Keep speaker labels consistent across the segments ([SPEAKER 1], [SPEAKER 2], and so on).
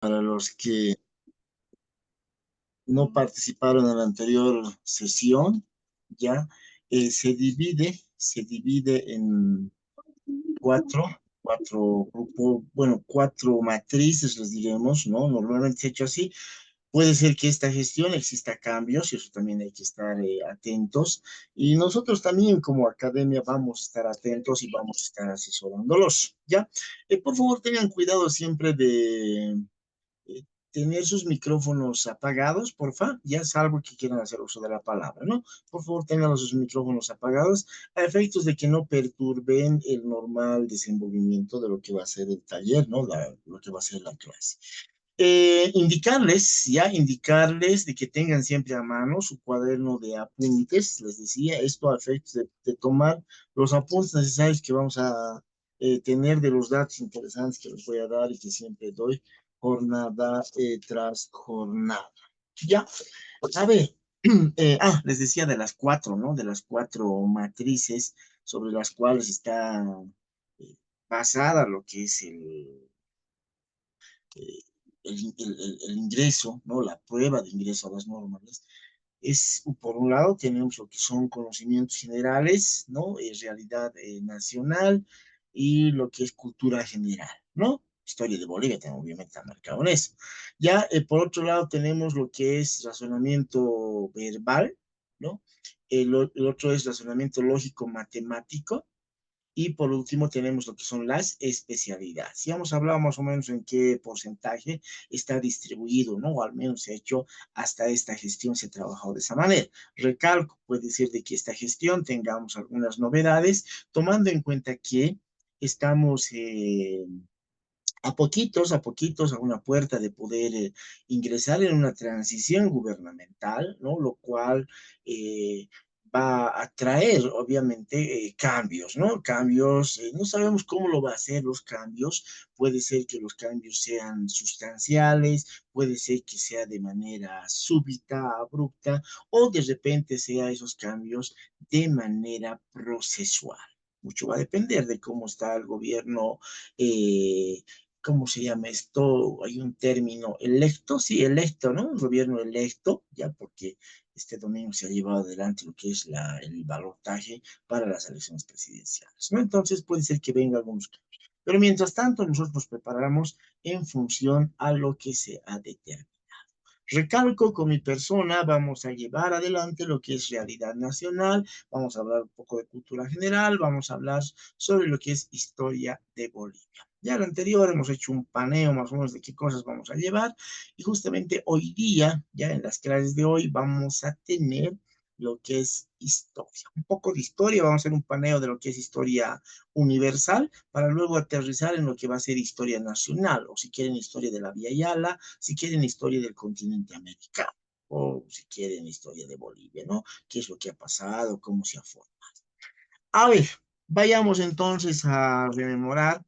[SPEAKER 1] Para los que no participaron en la anterior sesión, ya se divide en cuatro grupos, bueno, cuatro matrices, les diremos, ¿no? Normalmente se ha hecho así. Puede ser que esta gestión exista cambios y eso también hay que estar atentos. Y nosotros también como academia vamos a estar atentos y vamos a estar asesorándolos, ¿ya? Por favor, tengan cuidado siempre de tener sus micrófonos apagados, porfa, ya salvo que quieran hacer uso de la palabra, ¿no? Por favor, tengan sus micrófonos apagados a efectos de que no perturben el normal desenvolvimiento de lo que va a ser el taller, ¿no? Lo que va a ser la clase. Indicarles de que tengan siempre a mano su cuaderno de apuntes, les decía, esto a efectos de tomar los apuntes necesarios que vamos a tener de los datos interesantes que les voy a dar y que siempre doy jornada tras jornada. Ya, a ver, les decía de las cuatro, ¿no? De las cuatro matrices sobre las cuales está basada lo que es eh, el ingreso, ¿no? La prueba de ingreso a las normas. Por un lado, tenemos lo que son conocimientos generales, ¿no? Realidad nacional y lo que es cultura general, ¿no? Historia de Bolivia, obviamente está marcado en eso. Ya, por otro lado, tenemos lo que es razonamiento verbal, ¿no? El otro es razonamiento lógico matemático, y por último tenemos lo que son las especialidades. Ya hemos hablado más o menos en qué porcentaje está distribuido, ¿no? O al menos se ha hecho hasta esta gestión, se ha trabajado de esa manera. Recalco, puede ser de que esta gestión tengamos algunas novedades, tomando en cuenta que estamos a una puerta de poder ingresar en una transición gubernamental, ¿no? Lo cual va a traer, obviamente, cambios, ¿no? Cambios, no sabemos cómo lo va a hacer los cambios, puede ser que los cambios sean sustanciales, puede ser que sea de manera súbita, abrupta, o de repente sea esos cambios de manera procesual. Mucho va a depender de cómo está el gobierno ¿cómo se llama esto? Hay un término electo, sí, electo, ¿no? Un gobierno electo, ya porque este domingo se ha llevado adelante lo que es el balotaje para las elecciones presidenciales, ¿no? Entonces puede ser que venga algunos cambios. Pero mientras tanto, nosotros nos preparamos en función a lo que se ha determinado. Recalco, con mi persona vamos a llevar adelante lo que es realidad nacional, vamos a hablar un poco de cultura general, vamos a hablar sobre lo que es historia de Bolivia. Ya lo anterior hemos hecho un paneo más o menos de qué cosas vamos a llevar y justamente hoy día, ya en las clases de hoy, vamos a tener lo que es historia. Un poco de historia, vamos a hacer un paneo de lo que es historia universal para luego aterrizar en lo que va a ser historia nacional, o si quieren historia de la Vía Yala, si quieren historia del continente americano, o si quieren historia de Bolivia, ¿no? ¿Qué es lo que ha pasado? ¿Cómo se ha formado? A ver, vayamos entonces a rememorar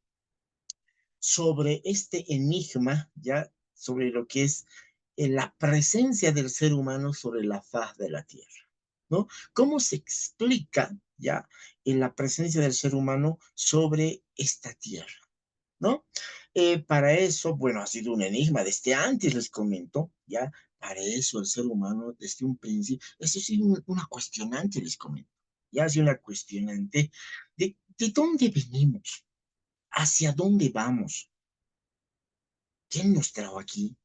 [SPEAKER 1] sobre este enigma, ya sobre lo que es la presencia del ser humano sobre la faz de la Tierra, ¿no? ¿Cómo se explica ya en la presencia del ser humano sobre esta Tierra? ¿No? Para eso, bueno, ha sido un enigma desde antes, les comento, ¿ya? Para eso el ser humano, desde un principio, eso sí, una cuestionante, les comento, ya ha sido una cuestionante de dónde venimos, hacia dónde vamos, quién nos trajo aquí,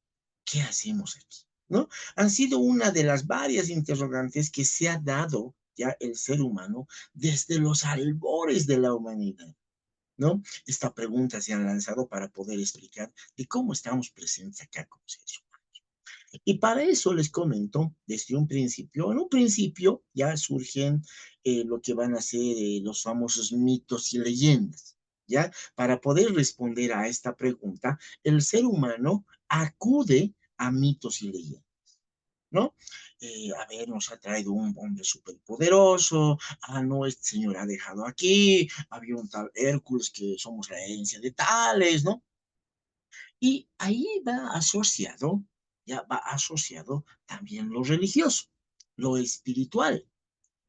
[SPEAKER 1] qué hacemos aquí, ¿no? Han sido una de las varias interrogantes que se ha dado ya el ser humano desde los albores de la humanidad. ¿No? Esta pregunta se han lanzado para poder explicar de cómo estamos presentes acá como seres humanos. Y para eso les comento, desde un principio, en un principio ya surgen lo que van a ser los famosos mitos y leyendas, ¿ya? Para poder responder a esta pregunta, el ser humano acude a mitos y leyendas. ¿No? A ver, nos ha traído un hombre superpoderoso, no, este señor ha dejado aquí, había un tal Hércules que somos la herencia de tales, ¿no? Y ahí va asociado también lo religioso, lo espiritual,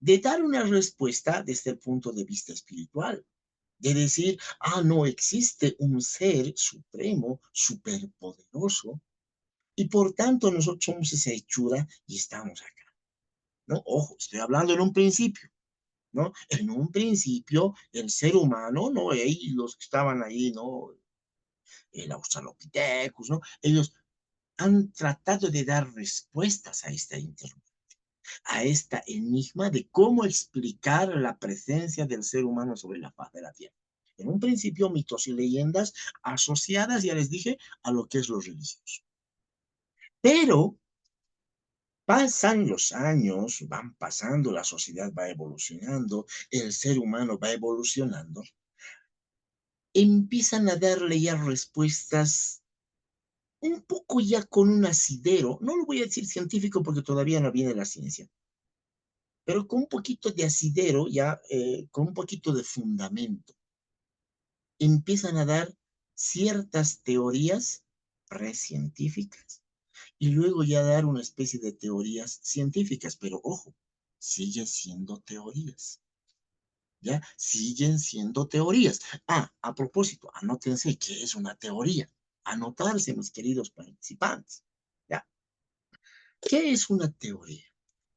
[SPEAKER 1] de dar una respuesta desde el punto de vista espiritual, de decir, no existe un ser supremo, superpoderoso, y por tanto nosotros somos esa hechura y estamos acá, ¿no? Ojo, estoy hablando en un principio, ¿no? En un principio, el ser humano, ¿no? Y los que estaban ahí, ¿no? El Australopithecus, ¿no? Ellos han tratado de dar respuestas a esta interrogante, a esta enigma de cómo explicar la presencia del ser humano sobre la faz de la Tierra. En un principio, mitos y leyendas asociadas, ya les dije, a lo que es lo religioso. Pero pasan los años, van pasando, la sociedad va evolucionando, el ser humano va evolucionando, empiezan a darle ya respuestas un poco ya con un asidero, no lo voy a decir científico porque todavía no viene la ciencia, pero con un poquito de asidero, ya con un poquito de fundamento, empiezan a dar ciertas teorías precientíficas y luego ya dar una especie de teorías científicas, pero ojo, siguen siendo teorías, ¿ya? Siguen siendo teorías. A propósito, anótense qué es una teoría. Anotarse, mis queridos participantes, ¿ya? ¿Qué es una teoría?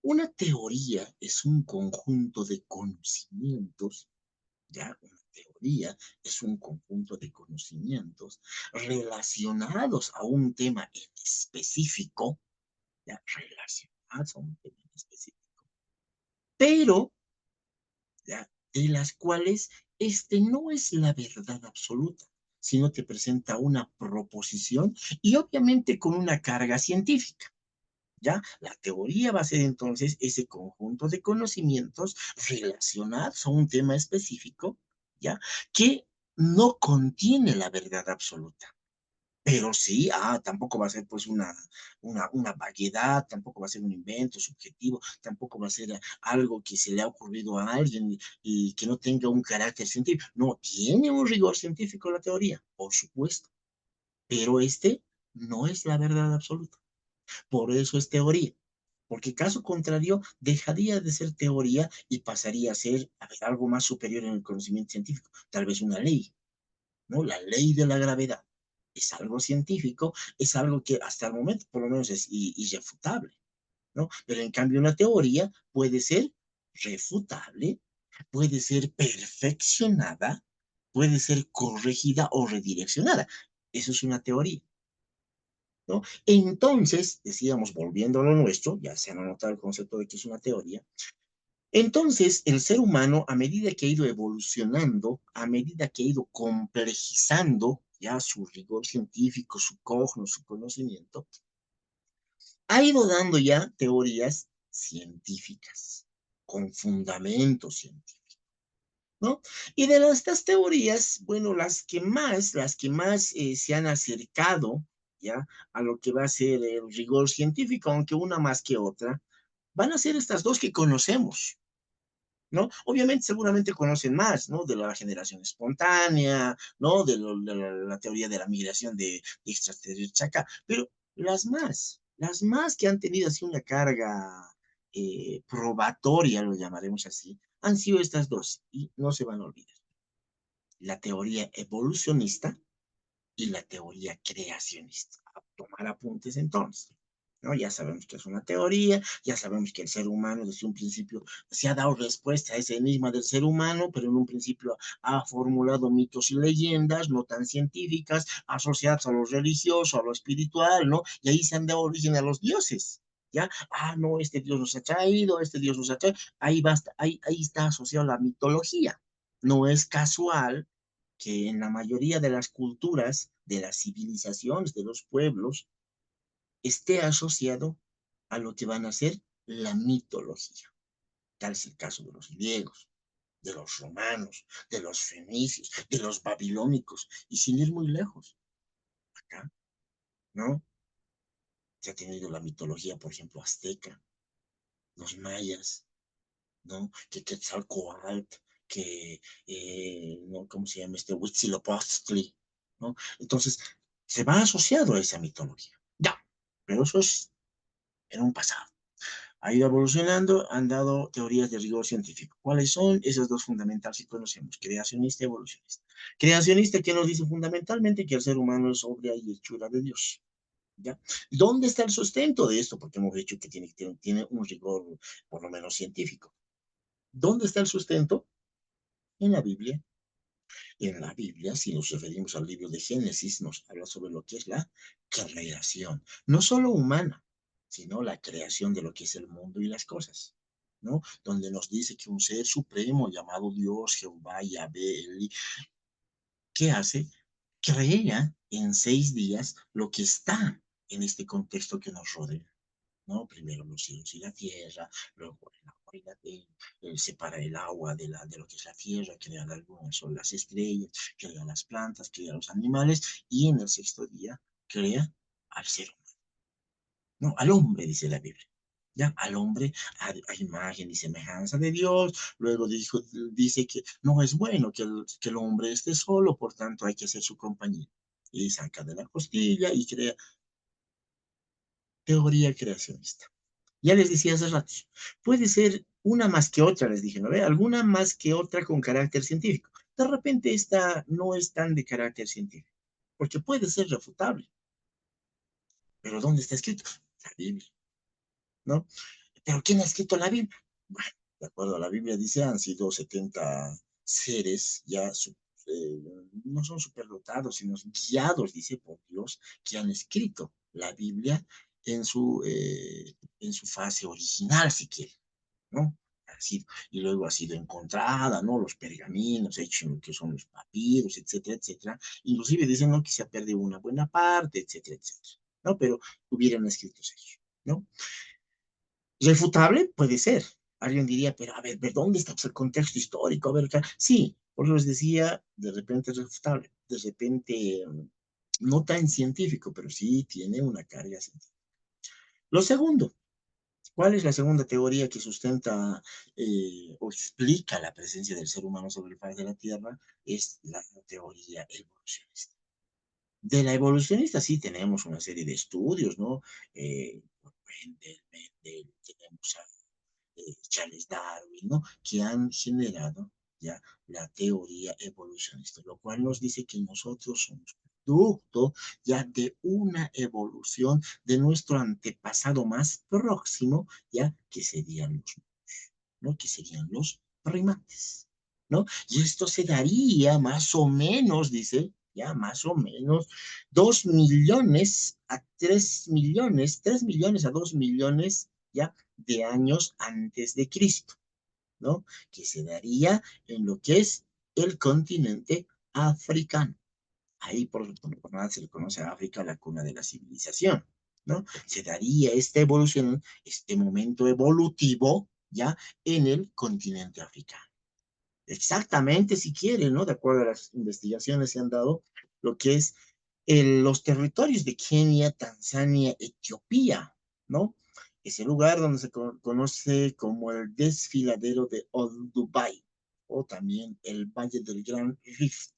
[SPEAKER 1] Una teoría es un conjunto de conocimientos, ¿ya? Una teoría es un conjunto de conocimientos relacionados a un tema en específico, ¿ya? Relacionados a un tema en específico, pero, ¿ya? De las cuales este no es la verdad absoluta, sino te presenta una proposición y obviamente con una carga científica. ¿Ya? La teoría va a ser entonces ese conjunto de conocimientos relacionados a un tema específico, ¿ya? Que no contiene la verdad absoluta. Pero sí, tampoco va a ser pues una vaguedad, tampoco va a ser un invento subjetivo, tampoco va a ser algo que se le ha ocurrido a alguien y que no tenga un carácter científico. No, tiene un rigor científico la teoría, por supuesto, pero este no es la verdad absoluta. Por eso es teoría. Porque caso contrario, dejaría de ser teoría y pasaría a ser algo más superior en el conocimiento científico, tal vez una ley, ¿no? La ley de la gravedad. Es algo científico, es algo que hasta el momento por lo menos es irrefutable, ¿no? Pero en cambio una teoría puede ser refutable, puede ser perfeccionada, puede ser corregida o redireccionada. Eso es una teoría, ¿no? Entonces, decíamos, volviendo a lo nuestro, ya se han anotado el concepto de que es una teoría, entonces el ser humano, a medida que ha ido evolucionando, a medida que ha ido complejizando ya su rigor científico, su cogno, su conocimiento, ha ido dando ya teorías científicas, con fundamento científico, ¿no? Y de estas teorías, bueno, las que más se han acercado, ¿ya? A lo que va a ser el rigor científico, aunque una más que otra, van a ser estas dos que conocemos, ¿no? Obviamente, seguramente conocen más, ¿no? De la generación espontánea, ¿no? De la teoría de la migración de extraterrestres acá, pero las más que han tenido así una carga probatoria, lo llamaremos así, han sido estas dos y no se van a olvidar. La teoría evolucionista y la teoría creacionista. A tomar apuntes entonces. ¿No? Ya sabemos que es una teoría, ya sabemos que el ser humano desde un principio se ha dado respuesta a ese enigma del ser humano, pero en un principio ha formulado mitos y leyendas no tan científicas, asociadas a lo religioso, a lo espiritual, ¿no? Y ahí se han dado origen a los dioses. ¿Ya? No, este Dios nos ha traído, este Dios nos ha traído. Ahí, basta, ahí está asociado la mitología. No es casual que en la mayoría de las culturas, de las civilizaciones, de los pueblos, esté asociado a lo que van a ser la mitología. Tal es el caso de los griegos, de los romanos, de los fenicios, de los babilónicos, y sin ir muy lejos, acá, ¿no? Se ha tenido la mitología, por ejemplo, azteca, los mayas, ¿no? Que Quetzalcóatl, que, ¿no? ¿Cómo se llama este? Huitzilopochtli, ¿no? Entonces, se va asociado a esa mitología. Ya, pero eso es en un pasado. Ha ido evolucionando, han dado teorías de rigor científico. ¿Cuáles son? Esas dos fundamentales que conocemos, creacionista y evolucionista. Creacionista, que nos dice fundamentalmente que el ser humano es obra y hechura de Dios. ¿Ya? ¿Dónde está el sustento de esto? Porque hemos dicho que tiene un rigor, por lo menos científico. ¿Dónde está el sustento? En la Biblia. En la Biblia, si nos referimos al libro de Génesis, nos habla sobre lo que es la creación, no solo humana, sino la creación de lo que es el mundo y las cosas, ¿no? Donde nos dice que un ser supremo llamado Dios, Jehová, Yahvé, Eli, ¿qué hace? Crea en 6 días lo que está en este contexto que nos rodea, ¿no? Primero los cielos y la tierra, luego el agua y separa el agua de lo que es la tierra, crea la luna, el sol, las estrellas, crea las plantas, crea los animales, y en el sexto día crea al ser humano, ¿no? Al hombre, dice la Biblia. ¿Ya? Al hombre a imagen y semejanza de Dios. Luego dice que no es bueno que el hombre esté solo, por tanto hay que hacer su compañía. Y saca de la costilla y crea teoría creacionista. Ya les decía hace rato, puede ser una más que otra, les dije, ¿no ve? Alguna más que otra con carácter científico. De repente esta no es tan de carácter científico, porque puede ser refutable. Pero ¿dónde está escrito? La Biblia, ¿no? ¿Pero quién ha escrito la Biblia? Bueno, de acuerdo a la Biblia dice, han sido 70 seres ya eh, no son superdotados, sino guiados, dice, por Dios, que han escrito la Biblia en su fase original, si quiere, ¿no? Y luego ha sido encontrada, ¿no? Los pergaminos hechos que son los papiros, etcétera, etcétera. Inclusive dicen, ¿no? Que se ha perdido una buena parte, etcétera, etcétera, ¿no? Pero hubieran escritos ellos, ¿no? Refutable puede ser. Alguien diría, pero a ver, ¿dónde está el contexto histórico? A ver, sí, por eso les decía, de repente es refutable, de repente no tan científico, pero sí tiene una carga científica. Lo segundo, ¿cuál es la segunda teoría que sustenta o explica la presencia del ser humano sobre el faz de la Tierra? Es la teoría evolucionista. De la evolucionista sí tenemos una serie de estudios, ¿no? Tenemos a Charles Darwin, ¿no? Que han generado ya la teoría evolucionista, lo cual nos dice que nosotros somos producto ya de una evolución de nuestro antepasado más próximo, ya que serían ¿no? Que serían los primates, ¿no? Y esto se daría más o menos, dice, ya más o menos, 2 millones a 3 millones, 3 millones a 2 millones, ya, de años antes de Cristo, ¿no? Que se daría en lo que es el continente africano. Ahí por nada se le conoce a África la cuna de la civilización, ¿no? Se daría esta evolución, este momento evolutivo, ¿ya? En el continente africano. Exactamente, si quieren, ¿no? De acuerdo a las investigaciones se han dado, lo que es los territorios de Kenia, Tanzania, Etiopía, ¿no? Es el lugar donde se conoce como el desfiladero de Old Dubai, o también el Valle del Gran Rift,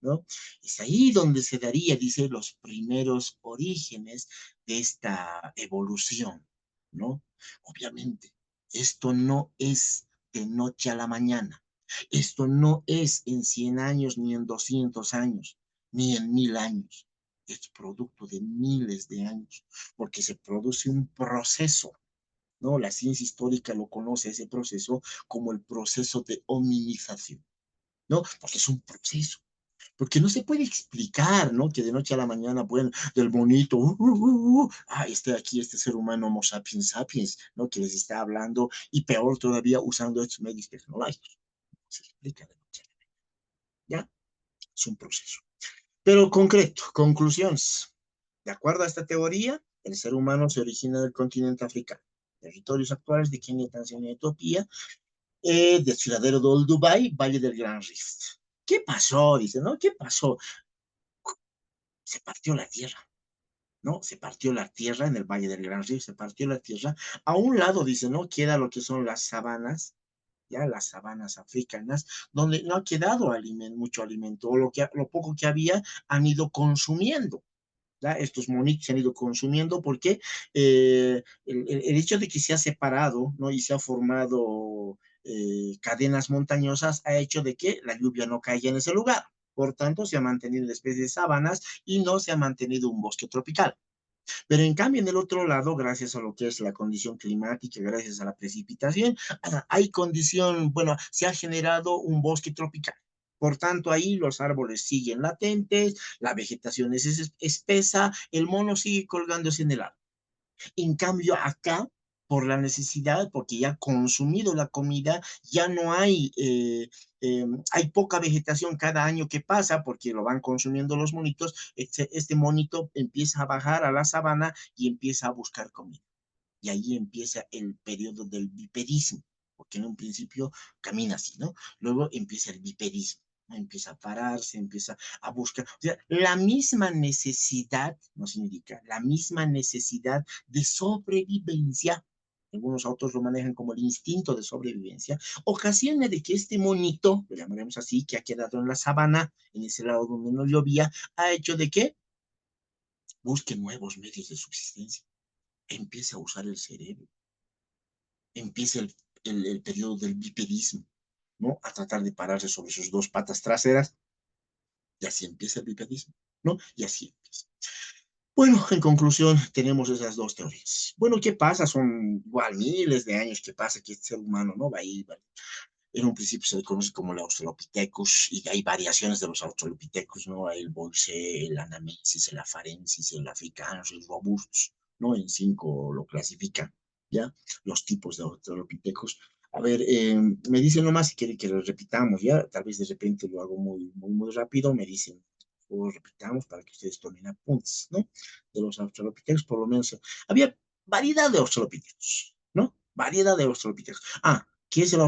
[SPEAKER 1] ¿no? Es ahí donde se daría, dice, los primeros orígenes de esta evolución, ¿no? Obviamente, esto no es de noche a la mañana. Esto no es en 100 años, ni en 200 años, ni en 1000 años. Es producto de miles de años, porque se produce un proceso, ¿no? La ciencia histórica lo conoce, ese proceso, como el proceso de hominización, ¿no? Porque es un proceso. Porque no se puede explicar, ¿no? Que de noche a la mañana, bueno, del bonito, aquí este ser humano Homo sapiens sapiens, ¿no? Que les está hablando y peor todavía usando estos medios tecnológicos. Se explica de noche a la mañana, ¿ya? Es un proceso. Pero concreto, conclusiones. De acuerdo a esta teoría, el ser humano se origina del continente africano, territorios actuales de Kenia, Tanzania, Etiopía, desfiladero de Old Dubai, Valle del Gran Rift. ¿Qué pasó? Dice, ¿no? ¿Qué pasó? Se partió la tierra, ¿no? Se partió la tierra en el Valle del Gran Río, se partió la tierra. A un lado, dice, ¿no? Queda lo que son las sabanas, ya las sabanas africanas, donde no ha quedado mucho alimento, o lo poco que había han ido consumiendo, ¿ya? Estos monitos se han ido consumiendo porque el hecho de que se ha separado, ¿no? Y se ha formado cadenas montañosas ha hecho de que la lluvia no caiga en ese lugar. Por tanto, se ha mantenido la especie de sabanas y no se ha mantenido un bosque tropical. Pero en cambio, en el otro lado, gracias a lo que es la condición climática, gracias a la precipitación, hay condición, bueno, se ha generado un bosque tropical. Por tanto, ahí los árboles siguen latentes, la vegetación es espesa, el mono sigue colgándose en el árbol. En cambio, acá, por la necesidad, porque ya ha consumido la comida, ya no hay, hay poca vegetación cada año que pasa, porque lo van consumiendo los monitos, este monito empieza a bajar a la sabana y empieza a buscar comida. Y ahí empieza el periodo del biperismo, porque en un principio camina así, ¿no? Luego empieza el biperismo, ¿no? Empieza a pararse, empieza a buscar, o sea, la misma necesidad, nos indica, la misma necesidad de sobrevivencia, algunos autores lo manejan como el instinto de sobrevivencia, ocasiona de que este monito, lo llamaremos así, que ha quedado en la sabana, en ese lado donde no llovía, ha hecho de que busque nuevos medios de subsistencia, empieza a usar el cerebro, empieza el periodo del bipedismo, ¿no? A tratar de pararse sobre sus dos patas traseras, y así empieza el bipedismo, ¿no? Y así empieza. Bueno, en conclusión, tenemos esas dos teorías. Bueno, ¿qué pasa? Son igual miles de años que pasa que este ser humano, ¿no? Va a ir, va. En un principio se le conoce como el Australopithecus, y hay variaciones de los Australopithecus, ¿no? Hay el Bolsé, el Anamensis, el Afarensis, el Africanus, el Robustus, ¿no? En cinco lo clasifican, ¿ya? Los tipos de Australopithecus. A ver, me dicen nomás si quiere que lo repitamos, ¿ya? Tal vez de repente lo hago muy rápido, me dicen, o repitamos para que ustedes tomen apuntes, ¿no? De los Australopithecus, por lo menos. Había variedad de Australopithecus, ¿no? Variedad de Australopithecus. Ah, ¿qué es el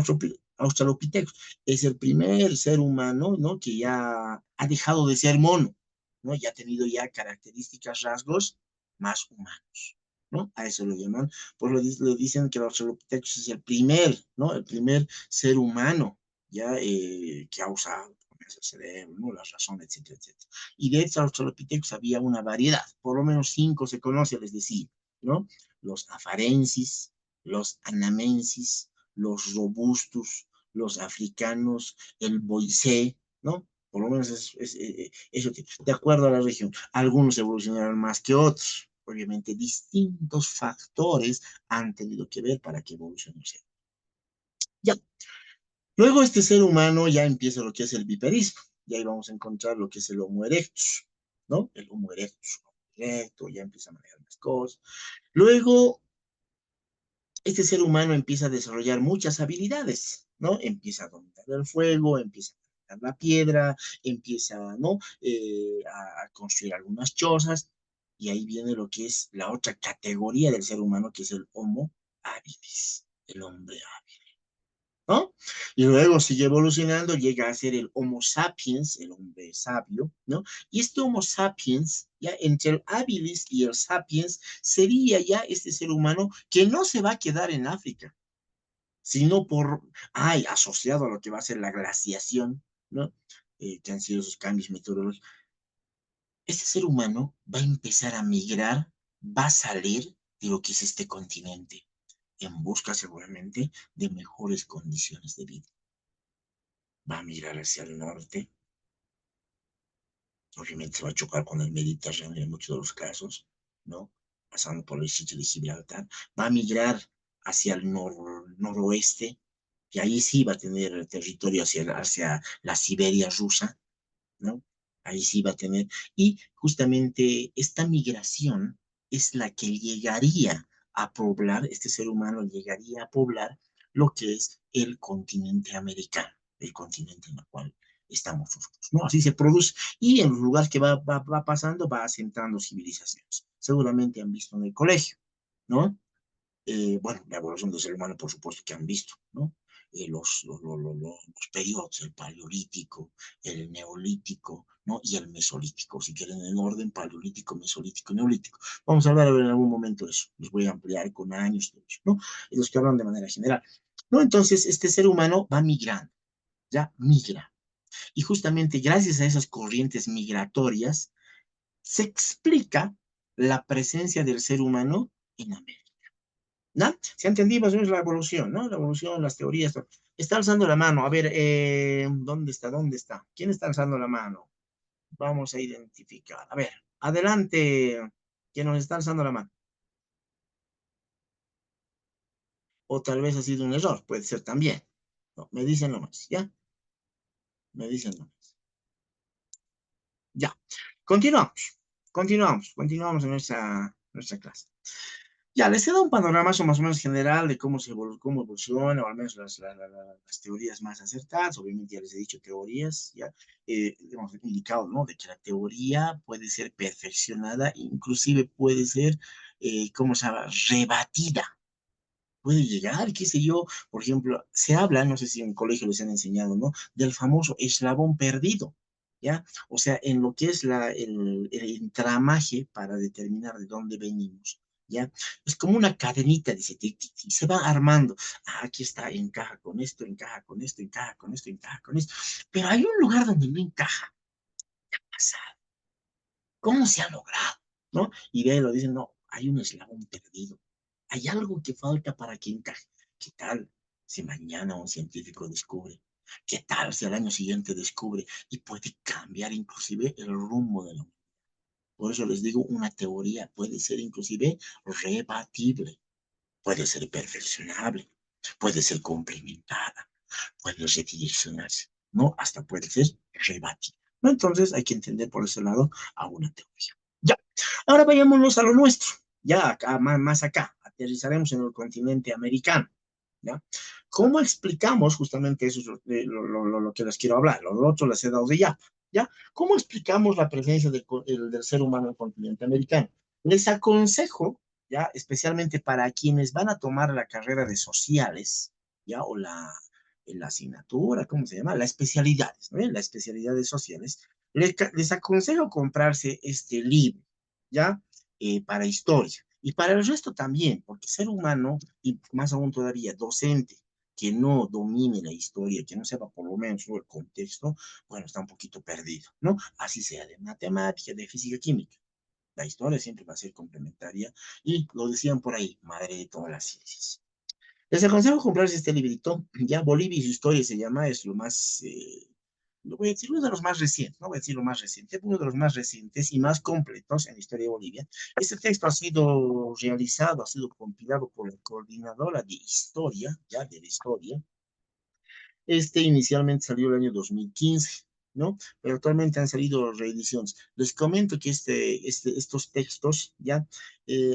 [SPEAKER 1] Australopithecus? Es el primer ser humano, ¿no? Que ya ha dejado de ser mono, ¿no? Ya ha tenido ya características, rasgos más humanos, ¿no? A eso lo llaman. Pues le dicen que el Australopithecus es el primer, ¿no? El primer ser humano, ya, que ha usado el cerebro, ¿no? La razón, etcétera, etcétera. Y de estos Australopithecus había una variedad, por lo menos cinco se conoce, les decía, ¿no? Los afarensis, los anamensis, los robustus, los africanos, el boisé, ¿no? Por lo menos eso, de acuerdo a la región. Algunos evolucionaron más que otros. Obviamente, distintos factores han tenido que ver para que evolucione. Ya. Luego este ser humano ya empieza lo que es el biperismo. Y ahí vamos a encontrar lo que es el Homo erectus, ¿no? El Homo erectus, erecto, ya empieza a manejar más cosas. Luego este ser humano empieza a desarrollar muchas habilidades, ¿no? Empieza a dominar el fuego, empieza a dominar la piedra, empieza, ¿no? A construir algunas chozas, y ahí viene lo que es la otra categoría del ser humano, que es el Homo habilis, el hombre hábil, ¿no? Y luego sigue evolucionando, llega a ser el Homo sapiens, el hombre sabio, ¿no? Y este Homo sapiens, ya entre el habilis y el sapiens, sería ya este ser humano que no se va a quedar en África, sino por, ay, asociado a lo que va a ser la glaciación, ¿no? Que han sido esos cambios meteorológicos. Este ser humano va a empezar a migrar, va a salir de lo que es este continente, en busca seguramente de mejores condiciones de vida. Va a migrar hacia el norte, obviamente se va a chocar con el Mediterráneo en muchos de los casos, ¿no? Pasando por el sitio de Gibraltar, va a migrar hacia el noroeste, y ahí sí va a tener territorio hacia la Siberia rusa, ¿no? Ahí sí va a tener, y justamente esta migración es la que llegaría a poblar, este ser humano llegaría a poblar lo que es el continente americano, el continente en el cual estamos nosotros, ¿no? Así se produce, y en los lugares que va pasando, va asentando civilizaciones. Seguramente han visto en el colegio, ¿no? Bueno, la evolución del ser humano, por supuesto que han visto, ¿no? Los periodos, el paleolítico, el neolítico, ¿no? Y el mesolítico, si quieren en orden, paleolítico, mesolítico, neolítico. Vamos a hablar en algún momento de eso, los voy a ampliar con años, ¿no? Y los que hablan de manera general, ¿no? Entonces, este ser humano va migrando, ya migra. Y justamente gracias a esas corrientes migratorias, se explica la presencia del ser humano en América. ¿No? Se ha entendido más o menos la evolución, ¿no? La evolución, las teorías. Está alzando la mano. A ver, ¿dónde está? ¿Dónde está? ¿Quién está alzando la mano? Vamos a identificar. A ver, adelante. ¿Quién nos está alzando la mano? O tal vez ha sido un error, puede ser también. No, me dicen nomás, ¿ya? Me dicen nomás. Ya. Continuamos. Continuamos en nuestra clase. Ya, les he dado un panorama más o menos general de cómo evoluciona, o al menos las teorías más acertadas. Obviamente ya les he dicho teorías, ya hemos indicado, ¿no? De que la teoría puede ser perfeccionada, inclusive puede ser, ¿cómo se llama? Rebatida. Puede llegar, qué sé yo, por ejemplo, se habla, no sé si en el colegio les han enseñado, ¿no? Del famoso eslabón perdido, ¿ya? O sea, en lo que es el entramaje para determinar de dónde venimos, ¿ya? Es como una cadenita, dice, se va armando. Ah, aquí está, encaja con esto, encaja con esto, encaja con esto, encaja con esto. Pero hay un lugar donde no encaja. Pasa. ¿Cómo se ha logrado? ¿No? Y de ahí lo dicen, no, hay un eslabón perdido. Hay algo que falta para que encaje. ¿Qué tal si mañana un científico descubre? ¿Qué tal si al año siguiente descubre y puede cambiar inclusive el rumbo de la humanidad? Por eso les digo, una teoría puede ser inclusive rebatible, puede ser perfeccionable, puede ser complementada, puede redireccionarse, ¿no? Hasta puede ser rebatida. ¿No? Entonces hay que entender por ese lado a una teoría. Ya, ahora vayámonos a lo nuestro, ya acá, más acá, aterrizaremos en el continente americano. ¿Ya? ¿Cómo explicamos justamente eso? Es lo que les quiero hablar, lo otro les he dado de ya. ¿Ya? ¿Cómo explicamos la presencia del ser humano en el continente americano? Les aconsejo, ya, especialmente para quienes van a tomar la carrera de sociales, ya, o la asignatura, ¿cómo se llama? La especialidades, ¿no? La especialidad de sociales, les aconsejo comprarse este libro, ¿ya? Para historia. Y para el resto también, porque ser humano, y más aún todavía docente, que no domine la historia, que no sepa por lo menos el contexto, bueno, está un poquito perdido, ¿no? Así sea de matemática, de física, química. La historia siempre va a ser complementaria y lo decían por ahí, madre de todas las ciencias. Les aconsejo comprarse este librito, ya Bolivia y su historia se llama, es lo más, lo voy a decir uno de los más recientes, no voy a decir lo más reciente, uno de los más recientes y más completos en la historia de Bolivia. Este texto ha sido realizado, ha sido compilado por la coordinadora de historia, ya de la historia. Este inicialmente salió el año 2015, ¿no? Pero actualmente han salido reediciones. Les comento que estos textos ya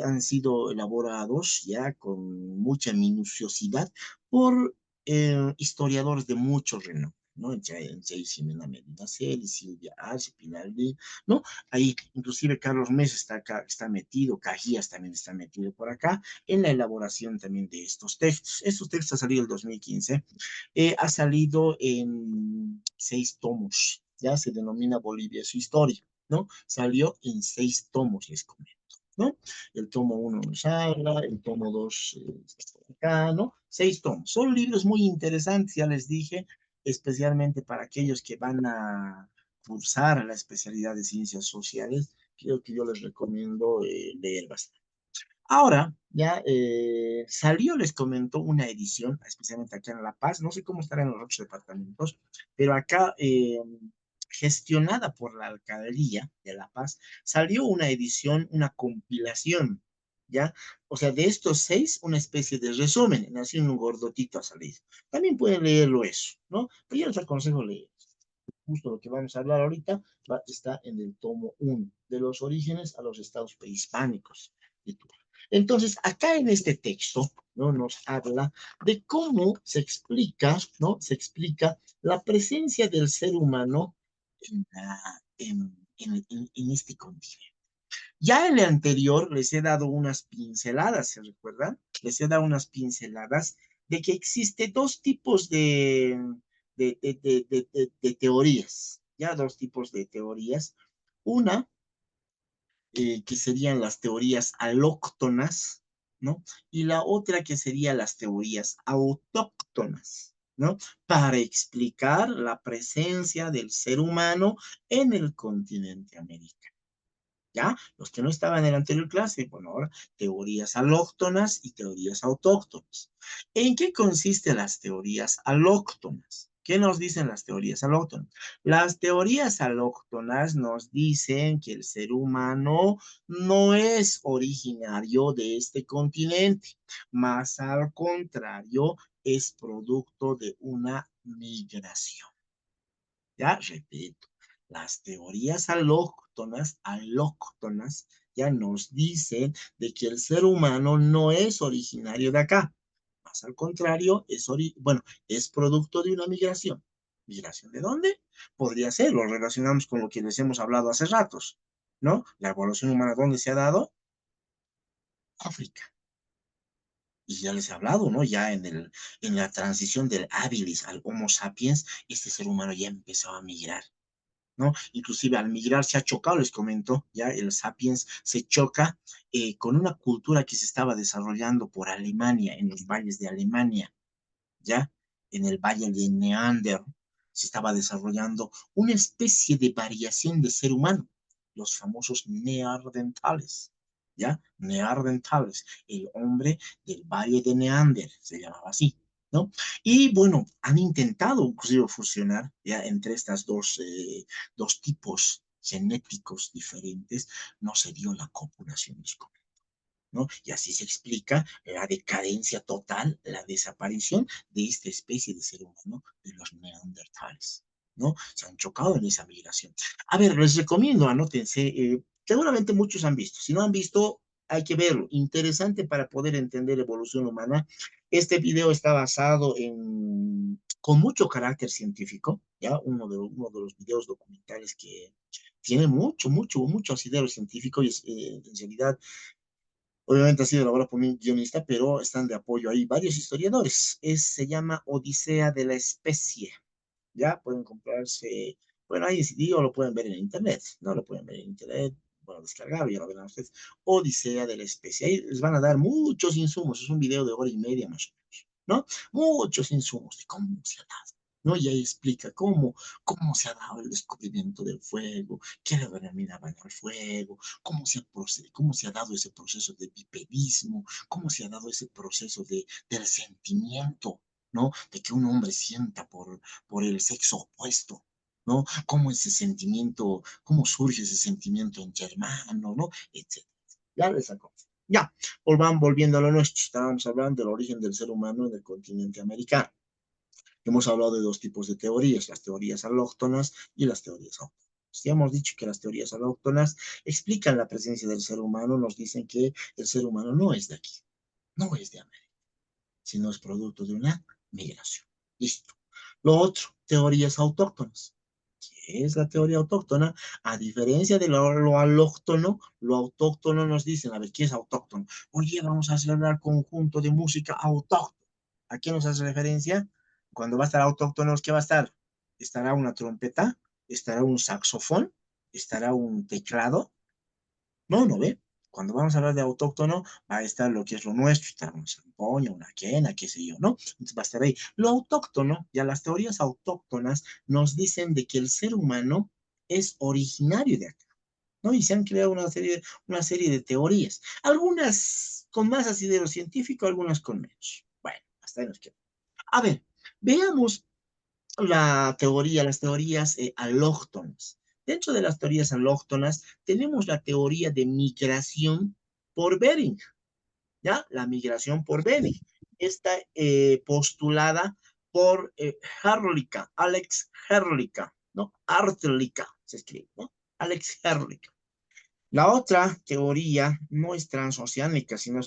[SPEAKER 1] han sido elaborados ya con mucha minuciosidad por historiadores de mucho renombre, ¿no? Entre Ximena Medina Celi, Silvia Arce, Pilar Lee, ¿no? Ahí, inclusive Carlos Mesa está acá, está metido, Cajías también está metido por acá, en la elaboración también de estos textos. Estos textos han salido en el 2015, ha salido en 6 tomos, ya se denomina Bolivia su historia, ¿no? Salió en 6 tomos, les comento, ¿no? El tomo 1 nos habla, el tomo 2 está acá, ¿no? 6 tomos. Son libros muy interesantes, ya les dije, especialmente para aquellos que van a cursar la especialidad de ciencias sociales, creo que yo les recomiendo leer bastante. Ahora, ya salió, les comentó, una edición, especialmente acá en La Paz, no sé cómo estará en los otros departamentos, pero acá, gestionada por la alcaldía de La Paz, salió una edición, una compilación, ¿ya? O sea, de estos 6, una especie de resumen, así un gordotito ha salido. También pueden leerlo eso, ¿no? Pero yo les aconsejo leer. Justo lo que vamos a hablar ahorita está en el tomo 1, de los orígenes a los estados prehispánicos. Entonces, acá en este texto, ¿no? Nos habla de cómo se explica, ¿no? Se explica la presencia del ser humano en este continente. Ya en el anterior les he dado unas pinceladas, ¿se recuerdan? Les he dado unas pinceladas de que existe dos tipos de teorías, ya dos tipos de teorías. Una que serían las teorías alóctonas, ¿no? Y la otra que serían las teorías autóctonas, ¿no? Para explicar la presencia del ser humano en el continente americano. ¿ya? Los que no estaban en la anterior clase, bueno, ahora teorías alóctonas y teorías autóctonas. ¿En qué consisten las teorías alóctonas? ¿Qué nos dicen las teorías alóctonas? Las teorías alóctonas nos dicen que el ser humano no es originario de este continente, más al contrario, es producto de una migración. Ya repito, las teorías alóctonas, ya nos dicen de que el ser humano no es originario de acá. Más al contrario, bueno, es producto de una migración. ¿Migración de dónde? Podría ser, lo relacionamos con lo que les hemos hablado hace ratos, ¿no? La evolución humana, ¿dónde se ha dado? África. Y ya les he hablado, ¿no? Ya en la transición del habilis al Homo sapiens, este ser humano ya empezó a migrar. ¿No? Inclusive al migrar se ha chocado, les comento, ya el Sapiens se choca con una cultura que se estaba desarrollando por Alemania, en los valles de Alemania, ya en el valle de Neander se estaba desarrollando una especie de variación de ser humano, los famosos neandertales, ¿ya? Neandertales, el hombre del valle de Neander, se llamaba así, ¿no? Y bueno, han intentado inclusive fusionar ya entre estas dos tipos genéticos diferentes, no se dio la copulación, ¿no? Y así se explica la decadencia total, la desaparición de esta especie de ser humano de los neandertales, ¿no? Se han chocado en esa migración. A ver, les recomiendo, anótense, seguramente muchos han visto, si no han visto, hay que verlo, interesante para poder entender la evolución humana. Este video está basado con mucho carácter científico, ¿ya? Uno de los videos documentales que tiene mucho asidero científico y en realidad obviamente ha sido elaborado por un guionista, pero están de apoyo ahí varios historiadores. Se llama Odisea de la Especie. Ya pueden comprarse, bueno, ahí sí, o lo pueden ver en internet, ¿no? Lo pueden ver en internet, bueno, descargar, ya lo verán ustedes. Odisea de la Especie. Ahí les van a dar muchos insumos. Es un video de hora y media más o menos, ¿no? Muchos insumos de cómo se ha dado. ¿No? Y ahí explica cómo se ha dado el descubrimiento del fuego, qué le denominaban al fuego, cómo se ha dado ese proceso de bipedismo, cómo se ha dado ese proceso del sentimiento, ¿no? De que un hombre sienta por el sexo opuesto, ¿no? Cómo ese sentimiento, cómo surge ese sentimiento entre hermanos, ¿no? Etcétera. Ya esa cosa. Ya, volviendo a lo nuestro, estábamos hablando del origen del ser humano en el continente americano. Hemos hablado de dos tipos de teorías, las teorías alóctonas y las teorías autóctonas. Ya hemos dicho que las teorías alóctonas explican la presencia del ser humano, nos dicen que el ser humano no es de aquí, no es de América, sino es producto de una migración. Listo. Lo otro, teorías autóctonas. ¿Qué es la teoría autóctona? A diferencia de lo alóctono, lo autóctono nos dicen, a ver, ¿qué es autóctono? Oye, vamos a celebrar conjunto de música autóctona. ¿A qué nos hace referencia? Cuando va a estar autóctonos, ¿qué va a estar? ¿Estará una trompeta? ¿Estará un saxofón? ¿Estará un teclado? No, no ve. Cuando vamos a hablar de autóctono, va a estar lo que es lo nuestro, está una zampoña, una quena, qué sé yo, ¿no? Entonces va a estar ahí. Lo autóctono, ya las teorías autóctonas nos dicen de que el ser humano es originario de acá, ¿no? Y se han creado una serie de teorías, algunas con más asidero científico, algunas con menos. Bueno, hasta ahí nos queda. A ver, veamos las teorías alóctonas. Dentro de las teorías alóctonas tenemos la teoría de migración por Bering, ¿ya? La migración por Bering. Está postulada por Alex Herlica, ¿no? Artlica se escribe, ¿no? Alex Herlica. La otra teoría no es transoceánica, sino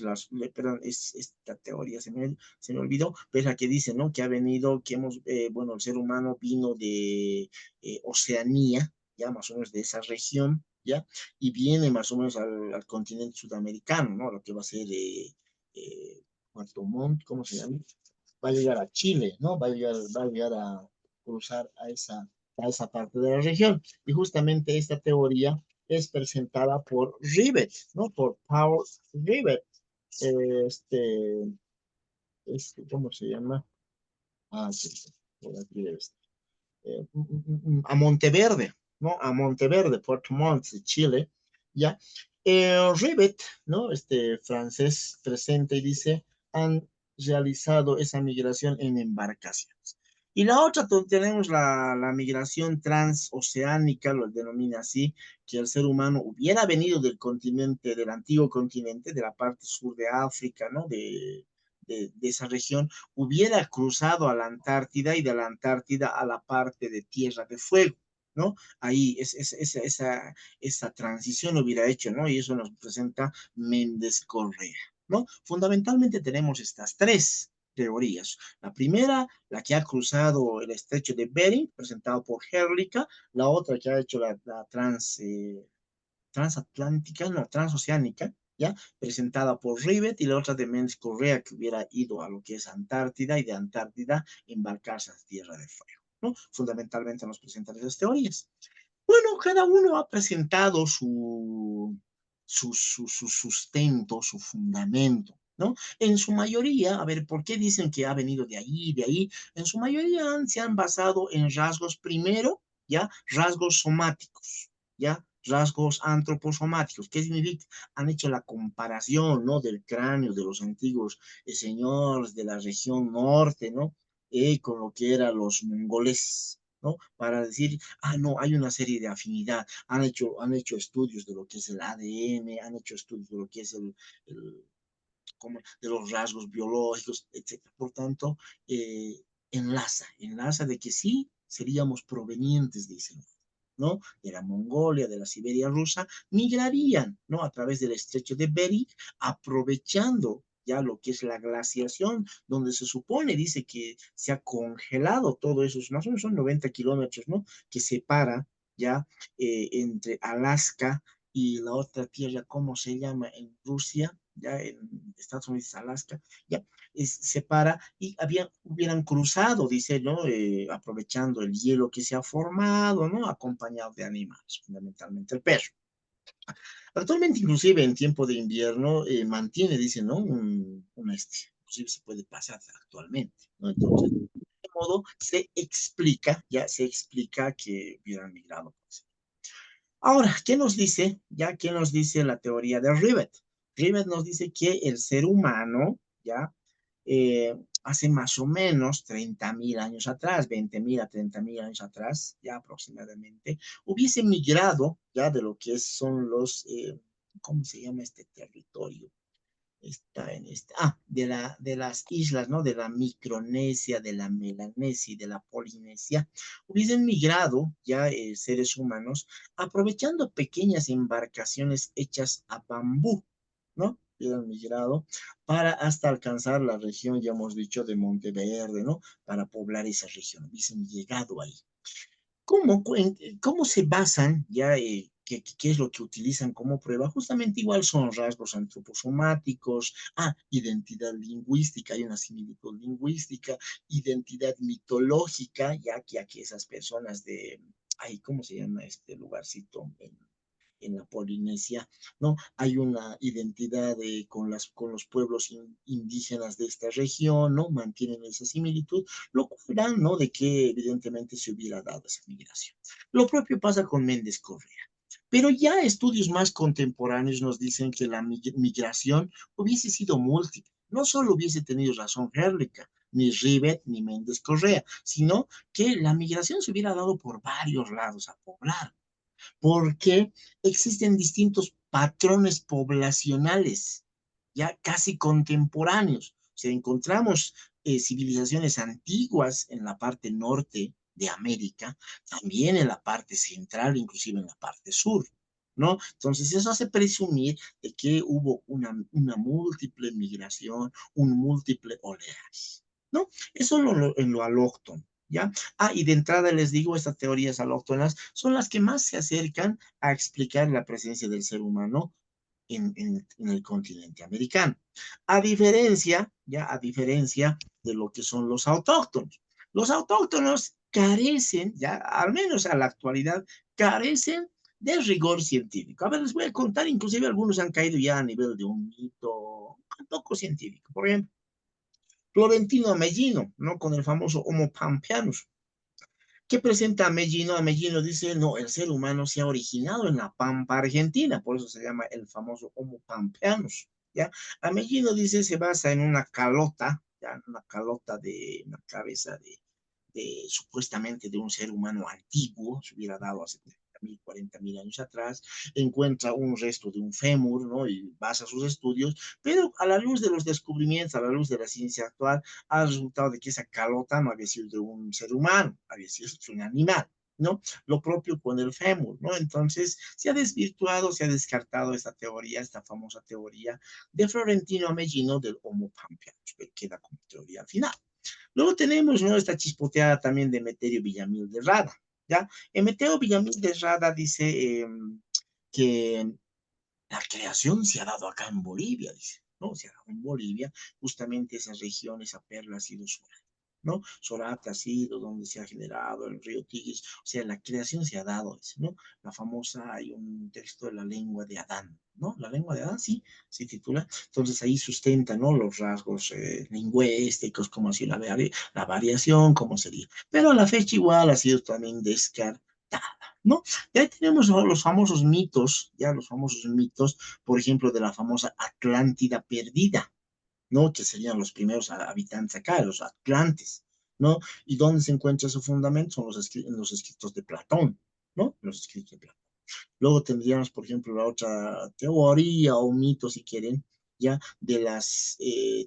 [SPEAKER 1] perdón, es esta teoría, se me olvidó, pero es la que dice, ¿no? Que ha venido, bueno, el ser humano vino de Oceanía, ya más o menos de esa región, ya, y viene más o menos al continente sudamericano, ¿no? Lo que va a ser Puerto Montt, ¿cómo se llama? Va a llegar a Chile, ¿no? Va a llegar a cruzar a esa parte de la región. Y justamente esta teoría es presentada por Rivet, ¿no? Por Paul Rivet. Este, ¿cómo se llama? Sí, sí, por aquí debe estar. A Monteverde, ¿no? A Monteverde, Puerto Montt, Chile. ¿ya? Rivet, ¿no? Este francés presente y dice, han realizado esa migración en embarcaciones. Y la otra, tenemos la migración transoceánica, lo denomina así, que el ser humano hubiera venido del continente, del antiguo continente, de la parte sur de África, ¿no? De esa región, hubiera cruzado a la Antártida y de la Antártida a la parte de Tierra de Fuego, ¿no? Ahí esa transición hubiera hecho, ¿no? Y eso nos presenta Méndez Correa, ¿no? Fundamentalmente tenemos estas tres teorías. La primera, la que ha cruzado el estrecho de Bering, presentado por Herlica. La otra que ha hecho transatlántica, no, transoceánica, ¿ya? Presentada por Rivet, y la otra de Méndez Correa, que hubiera ido a lo que es Antártida, y de Antártida embarcarse a Tierra de Fuego, ¿no? Fundamentalmente nos presentan esas teorías. Bueno, cada uno ha presentado su sustento, su fundamento, ¿no? En su mayoría, a ver, ¿por qué dicen que ha venido de ahí, de ahí? En su mayoría se han basado en rasgos, primero, ¿ya? Rasgos somáticos, ¿ya? Rasgos antroposomáticos. ¿Qué significa? Han hecho la comparación, ¿no? Del cráneo de los antiguos señores de la región norte, ¿no? Con lo que eran los mongoles, ¿no? Para decir, no, hay una serie de afinidad. Han hecho estudios de lo que es el ADN, han hecho estudios de lo que es el como de los rasgos biológicos, etcétera. Por tanto, enlaza de que sí seríamos provenientes de ese lugar, ¿no? De la Mongolia, de la Siberia rusa, migrarían, ¿no? A través del estrecho de Bering, aprovechando ya lo que es la glaciación, donde se supone, dice que se ha congelado todo eso, más o menos son 90 kilómetros, ¿no? Que separa ya entre Alaska y la otra tierra, ¿cómo se llama? En Rusia, ya en Estados Unidos, Alaska, ya separa, y hubieran cruzado, dice, ¿no? Aprovechando el hielo que se ha formado, ¿no? Acompañado de animales, fundamentalmente el perro. Actualmente, inclusive en tiempo de invierno, mantiene, dice, ¿no? Inclusive se puede pasar actualmente, ¿no? Entonces, de modo, se explica que hubieran migrado. Pues. Ahora, ¿qué nos dice? Ya, ¿qué nos dice la teoría de Rivet? Rivet nos dice que el ser humano, ya, hace más o menos 30.000 años atrás, 20.000 a 30.000 años atrás, ya aproximadamente, hubiese migrado, ya, de lo que son ¿cómo se llama este territorio? Está en de las islas, ¿no? De la Micronesia, de la Melanesia y de la Polinesia, hubiesen migrado ya seres humanos, aprovechando pequeñas embarcaciones hechas a bambú, ¿no? Hubieran migrado para hasta alcanzar la región, ya hemos dicho, de Monteverde, ¿no? Para poblar esa región, hubiesen llegado ahí. ¿Cómo se basan ya? ¿Qué es lo que utilizan como prueba? Justamente igual son rasgos antroposomáticos, identidad lingüística, hay una similitud lingüística, identidad mitológica, ya que esas personas ¿cómo se llama este lugarcito? En la Polinesia, ¿no? Hay una identidad con los pueblos indígenas de esta región, ¿no? Mantienen esa similitud, lo cual, ¿no? De que evidentemente se hubiera dado esa migración. Lo propio pasa con Méndez Correa. Pero ya estudios más contemporáneos nos dicen que la migración hubiese sido múltiple. No solo hubiese tenido razón Herlica, ni Rivet, ni Méndez Correa, sino que la migración se hubiera dado por varios lados a poblar, porque existen distintos patrones poblacionales, ya casi contemporáneos. O sea, encontramos civilizaciones antiguas en la parte norte de América, también en la parte central, inclusive en la parte sur, ¿no? Entonces, eso hace presumir de que hubo una múltiple migración, un múltiple oleaje, ¿no? Eso en lo alóctono. ¿Ya? Y de entrada les digo, estas teorías alóctonas son las que más se acercan a explicar la presencia del ser humano en el continente americano. A diferencia de lo que son los autóctonos. Los autóctonos carecen, ya, al menos a la actualidad, carecen de rigor científico. A ver, les voy a contar, inclusive algunos han caído ya a nivel de un mito un poco científico. Por ejemplo, Florentino Mellino, ¿no? Con el famoso Homo pampeanus. ¿Qué presenta Ameghino? Ameghino dice, no, el ser humano se ha originado en la Pampa Argentina, por eso se llama el famoso Homo pampeanus, ¿ya? Ameghino dice, se basa en una calota, ¿ya? Una calota de una cabeza supuestamente de un ser humano antiguo, se hubiera dado hace 30.000, 40.000 años atrás, encuentra un resto de un fémur, ¿no? Y basa sus estudios, pero a la luz de los descubrimientos, a la luz de la ciencia actual, ha resultado de que esa calota no había sido de un ser humano, había sido de un animal. ¿No? Lo propio con el fémur, ¿no? Entonces, se ha desvirtuado, se ha descartado esta teoría, esta famosa teoría de Florentino Ameghino del Homo pampeanus, que queda como teoría final. Luego tenemos, ¿no? Esta chispoteada también de Emeterio Villamil de Rada, ¿ya? Emeterio Villamil de Rada dice que la creación se ha dado acá en Bolivia, dice, ¿no? Se ha dado en Bolivia, justamente esa región, esa perla ha sido Sorata, ¿no? Sorata ha sido donde se ha generado el río Tigris, o sea, la creación se ha dado, dice, ¿no? La famosa, hay un texto de la lengua de Adán, ¿no? La lengua de Adán, sí, se titula, entonces ahí sustenta, ¿no? Los rasgos lingüísticos, como así la variación, cómo sería, pero a la fecha igual ha sido también descartada, ¿no? Y ahí tenemos los famosos mitos, ya los famosos mitos, por ejemplo, de la famosa Atlántida perdida, ¿no? Que serían los primeros habitantes acá, los atlantes, ¿no? ¿Y dónde se encuentra su fundamento? Son en los escritos de Platón, ¿no? Los escritos de Platón. Luego tendríamos, por ejemplo, la otra teoría o mito, si quieren, ya de las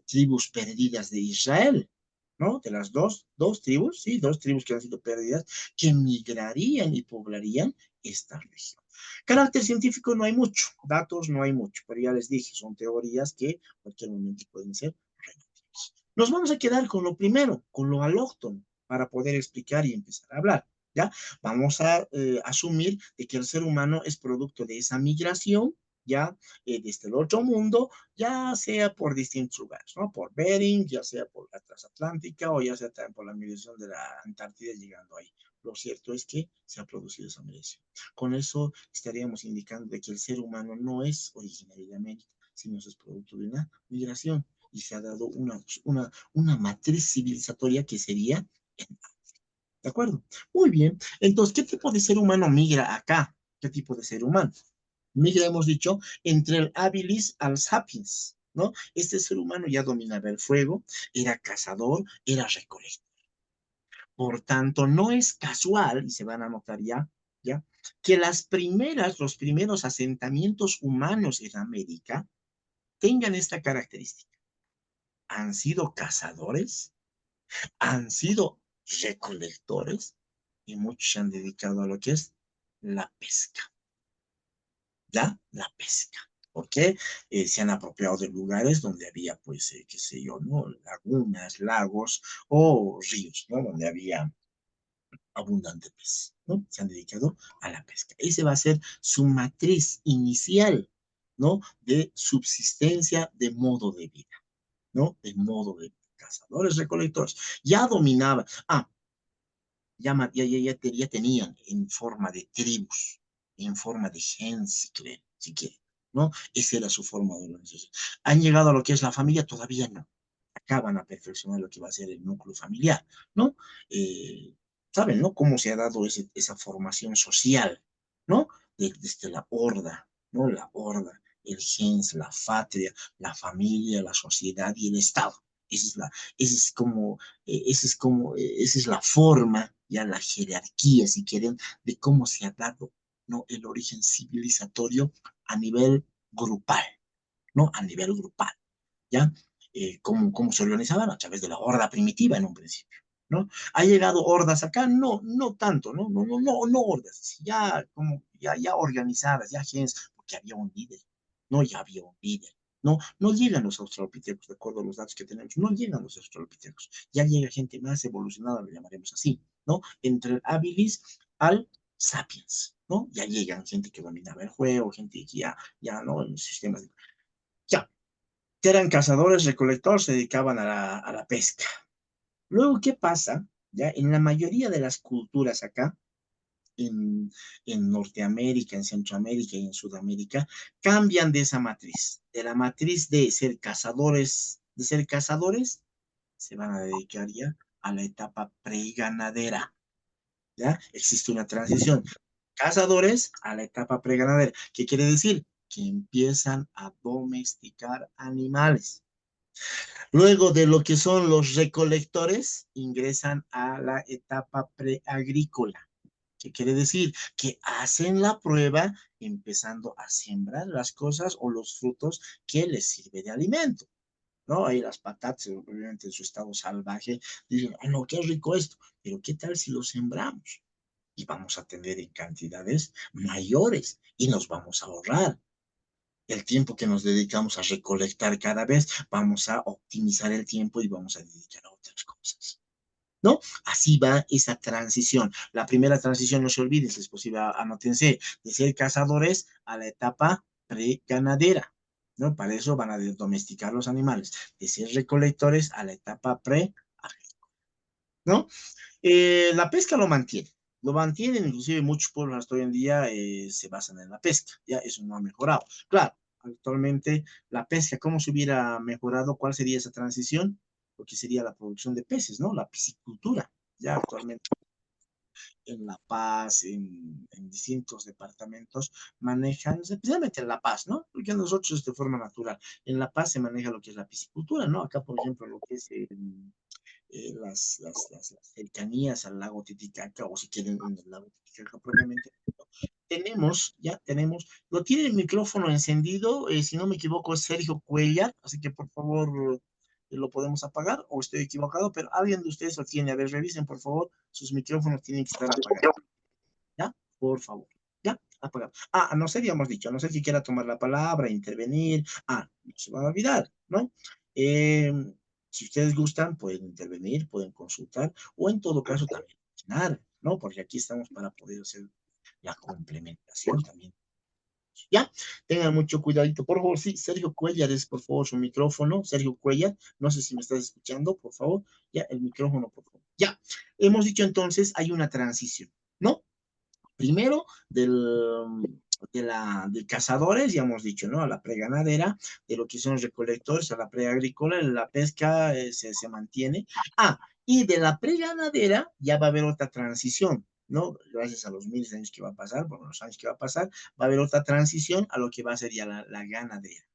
[SPEAKER 1] tribus perdidas de Israel, ¿no? De las dos tribus, sí, dos tribus que han sido perdidas, que migrarían y poblarían esta región. Carácter científico no hay mucho, datos no hay mucho, pero ya les dije, son teorías que en cualquier momento pueden ser relativas. Nos vamos a quedar con lo primero, con lo alóctono, para poder explicar y empezar a hablar. ¿Ya? Vamos a asumir de que el ser humano es producto de esa migración, ya desde el otro mundo, ya sea por distintos lugares, ¿no? Por Bering, ya sea por la transatlántica o ya sea también por la migración de la Antártida llegando ahí. Lo cierto es que se ha producido esa migración. Con eso estaríamos indicando de que el ser humano no es originario de América, sino es producto de una migración y se ha dado una matriz civilizatoria que sería en ¿de acuerdo? Muy bien. Entonces, ¿qué tipo de ser humano migra acá? ¿Qué tipo de ser humano? Migra, hemos dicho, entre el habilis al sapiens, ¿no? Este ser humano ya dominaba el fuego, era cazador, era recolector. Por tanto, no es casual, y se van a notar ya, que los primeros asentamientos humanos en América tengan esta característica. Han sido cazadores, han sido recolectores y muchos se han dedicado a lo que es la pesca, ¿ya? La pesca. Porque se han apropiado de lugares donde había, pues, qué sé yo, ¿no? Lagunas, lagos o ríos, ¿no? Donde había abundante pez, ¿no? Se han dedicado a la pesca. Ese va a ser su matriz inicial, ¿no? De subsistencia de modo de vida, ¿no? De modo de vida. Cazadores, recolectores. Ya dominaban. Ya tenían en forma de tribus, en forma de gens, si quieren, ¿no? Esa era su forma de organización. ¿Han llegado a lo que es la familia? Todavía no. Acaban a perfeccionar lo que va a ser el núcleo familiar, ¿no? Eh, ¿Saben, no? Cómo se ha dado esa formación social, ¿no? Desde la horda, ¿no? La horda, el gens, la patria, la familia, la sociedad y el Estado. Esa es la, esa es como esa es la forma, ya la jerarquía, si quieren, de cómo se ha dado, ¿no? El origen civilizatorio a nivel grupal, ¿no? A nivel grupal, ¿ya? ¿Cómo se organizaban? A través de la horda primitiva en un principio, ¿no? ¿Ha llegado hordas acá? No, no tanto, ¿no? No hordas, ya organizadas, ya gens, porque había un líder, ¿no? Ya había un líder. No llegan los australopithecus, de acuerdo a los datos que tenemos, no llegan los australopithecus, ya llega gente más evolucionada, lo llamaremos así, ¿no? Entre el habilis al sapiens, ¿no? Ya llegan gente que dominaba el juego, gente que ya, ¿no? En los sistemas, ya, que eran cazadores, recolectores, se dedicaban a la pesca. Luego, ¿qué pasa? Ya, en la mayoría de las culturas acá, en, en Norteamérica, en Centroamérica y en Sudamérica, cambian de esa matriz. De la matriz de ser cazadores, se van a dedicar ya a la etapa preganadera. ¿ya? Existe una transición. Cazadores a la etapa preganadera. ¿Qué quiere decir? Que empiezan a domesticar animales. Luego de lo que son los recolectores, ingresan a la etapa preagrícola. ¿Qué quiere decir? Que hacen la prueba empezando a sembrar las cosas o los frutos que les sirve de alimento. ¿No? Ahí las patatas, obviamente en su estado salvaje, dicen, ah, no, qué rico esto, pero ¿qué tal si lo sembramos? Y vamos a tener en cantidades mayores y nos vamos a ahorrar el tiempo que nos dedicamos a recolectar cada vez, vamos a optimizar el tiempo y vamos a dedicar a otras cosas. ¿No? Así va esa transición. La primera transición, no se olviden, si es posible, anótense, de ser cazadores a la etapa pre-ganadera. ¿No? Para eso van a domesticar los animales. De ser recolectores a la etapa pre, ¿no? La pesca lo mantienen, inclusive muchos pueblos hasta hoy en día se basan en la pesca, ya eso no ha mejorado. Claro, actualmente la pesca, ¿cómo se hubiera mejorado? ¿Cuál sería esa transición? Lo que sería la producción de peces, ¿no? La piscicultura, ya actualmente en La Paz, en distintos departamentos, manejan, especialmente en La Paz, ¿no? Porque nosotros es de forma natural. En La Paz se maneja lo que es la piscicultura, ¿no? Acá, por ejemplo, lo que es las cercanías al lago Titicaca, o si quieren en el lago Titicaca propiamente. Lo tiene el micrófono encendido, si no me equivoco, es Sergio Cuellar, así que por favor lo podemos apagar, o estoy equivocado, pero alguien de ustedes lo tiene. A ver, revisen por favor, sus micrófonos tienen que estar apagados. ¿Ya? Por favor. ¿Ya? Apagado. Ah, no sé, habíamos dicho, a no ser que quiera tomar la palabra, intervenir. Ah, no se van a olvidar, ¿no? Eh, si ustedes gustan, pueden intervenir, pueden consultar, o en todo caso también opinar, ¿no? Porque aquí estamos para poder hacer la complementación también. ¿Ya? Tengan mucho cuidadito. Por favor, sí, Sergio Cuellar es, por favor, su micrófono. Sergio Cuellar, no sé si me estás escuchando, por favor. Ya, el micrófono, por favor. Ya, hemos dicho entonces, hay una transición, ¿no? Primero de cazadores, ya hemos dicho, ¿no? A la preganadera, de lo que son recolectores, a la preagrícola, la pesca se mantiene. Ah, y de la preganadera ya va a haber otra transición, ¿no? Gracias a los miles de años que va a pasar, por los años que va a pasar, va a haber otra transición a lo que va a ser ya la ganadera,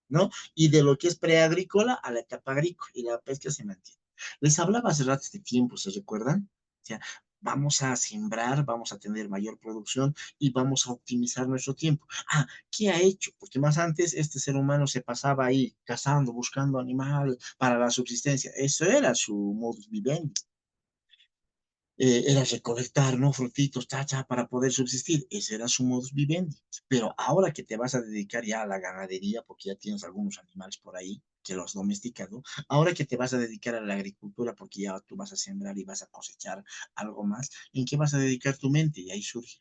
[SPEAKER 1] ¿no? Y de lo que es preagrícola a la etapa agrícola, y la pesca se mantiene. Les hablaba hace rato de tiempo, ¿se recuerdan? O sea, vamos a sembrar, vamos a tener mayor producción y vamos a optimizar nuestro tiempo. Ah, ¿qué ha hecho? Porque más antes este ser humano se pasaba ahí cazando, buscando animales para la subsistencia. Eso era su modus vivendi. Era recolectar, ¿no? Frutitos, chacha, para poder subsistir. Ese era su modus vivendi. Pero ahora que te vas a dedicar ya a la ganadería, porque ya tienes algunos animales por ahí que los has domesticado, ahora que te vas a dedicar a la agricultura, porque ya tú vas a sembrar y vas a cosechar algo más, ¿en qué vas a dedicar tu mente? Y ahí surge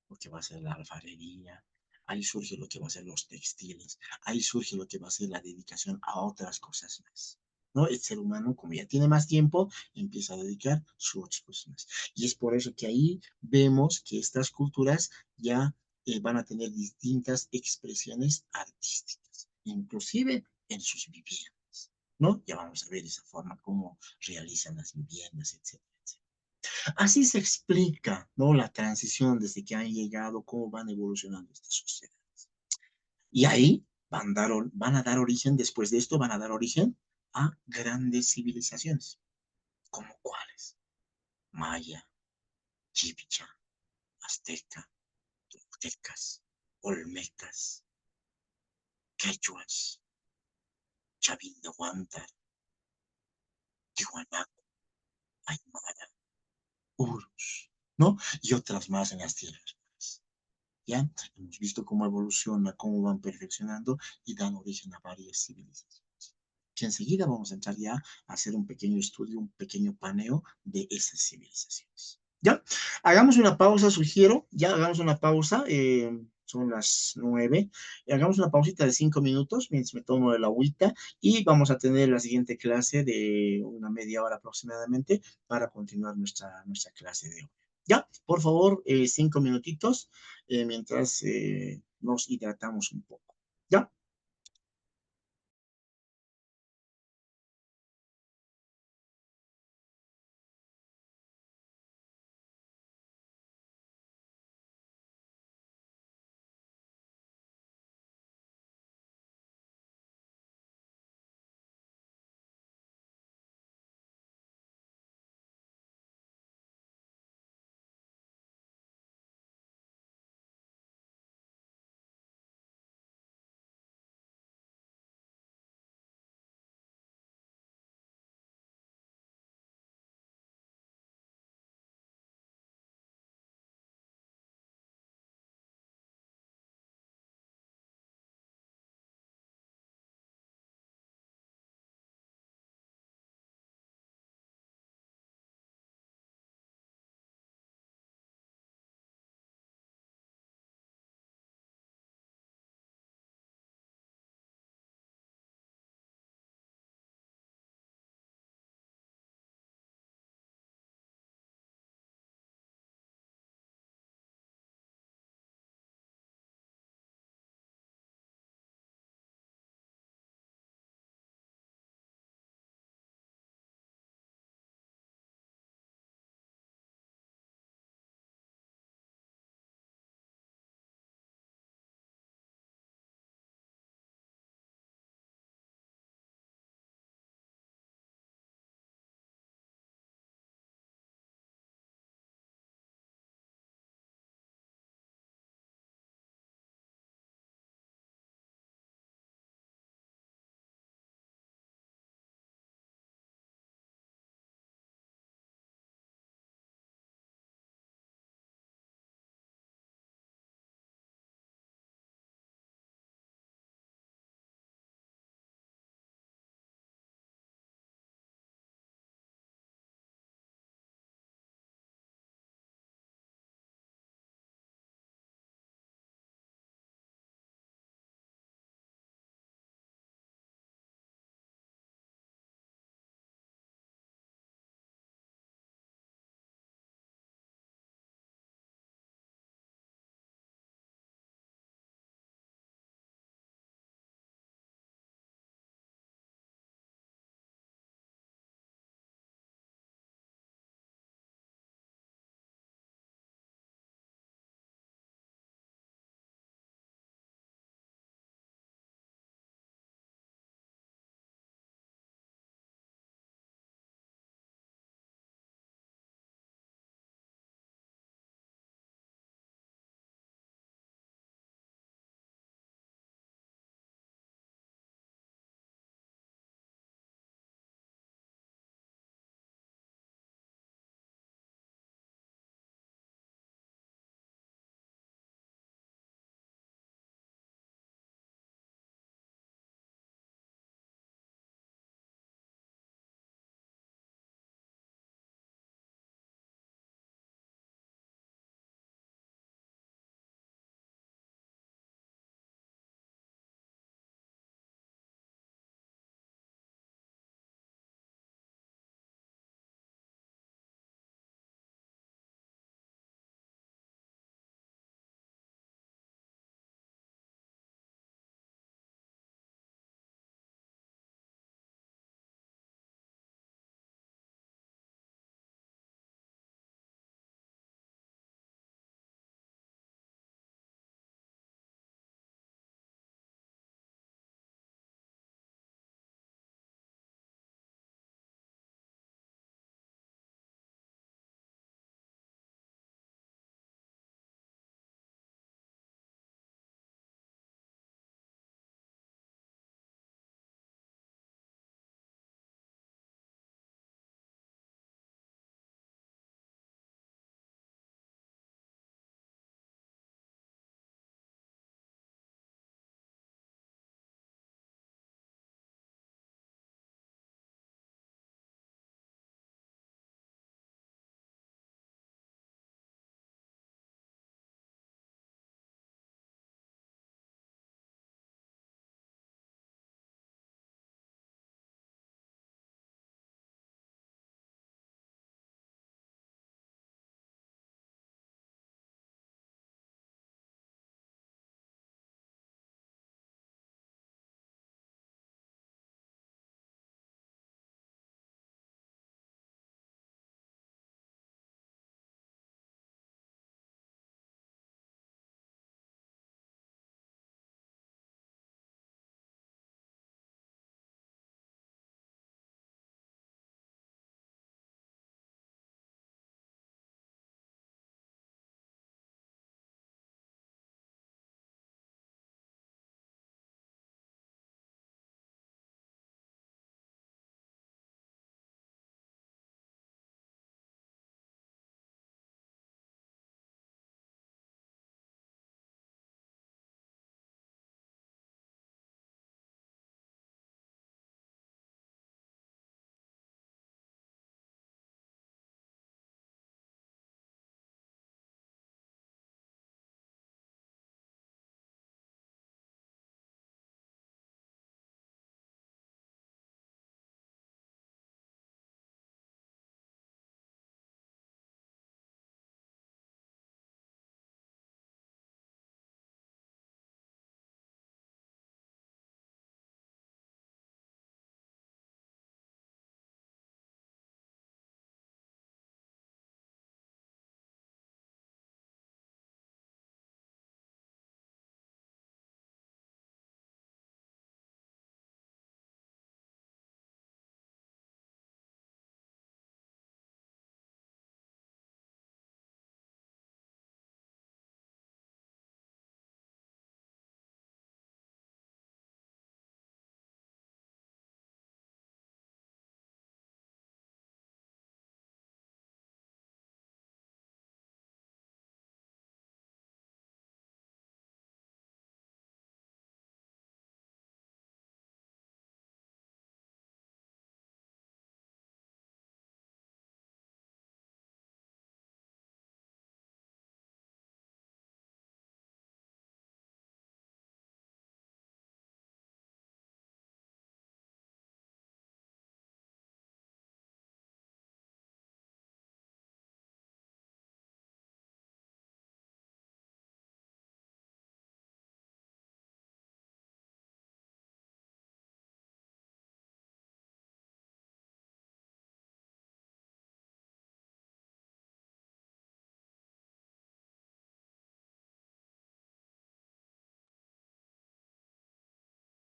[SPEAKER 1] lo que va a ser la alfarería, ahí surge lo que va a ser los textiles, ahí surge lo que va a ser la dedicación a otras cosas más. ¿No? El ser humano, como ya tiene más tiempo, empieza a dedicar sus otras cosas más. Y es por eso que ahí vemos que estas culturas ya van a tener distintas expresiones artísticas, inclusive en sus viviendas, ¿no? Ya vamos a ver esa forma como realizan las viviendas, etcétera, etcétera. Así se explica, ¿no? La transición desde que han llegado, cómo van evolucionando estas sociedades. Y ahí van a dar origen, después de esto, van a dar origen a grandes civilizaciones. ¿Como cuáles? Maya, Chibcha, Azteca, Toltecas, Olmecas, Quechuas, Chavín de Huántar, Tijuanaco, Aymara, Urus, ¿no? Y otras más en las tierras. ¿Ya? Hemos visto cómo evoluciona, cómo van perfeccionando y dan origen a varias civilizaciones. Que enseguida vamos a entrar ya a hacer un pequeño estudio, un pequeño paneo de esas civilizaciones. ¿Ya? Hagamos una pausa, sugiero, ya hagamos una pausa, son las 9, hagamos una pausita de 5 minutos mientras me tomo el agüita y vamos a tener la siguiente clase de una media hora aproximadamente para continuar nuestra clase de hoy. Ya, por favor, 5 minutitos mientras nos hidratamos un poco. ¿Ya?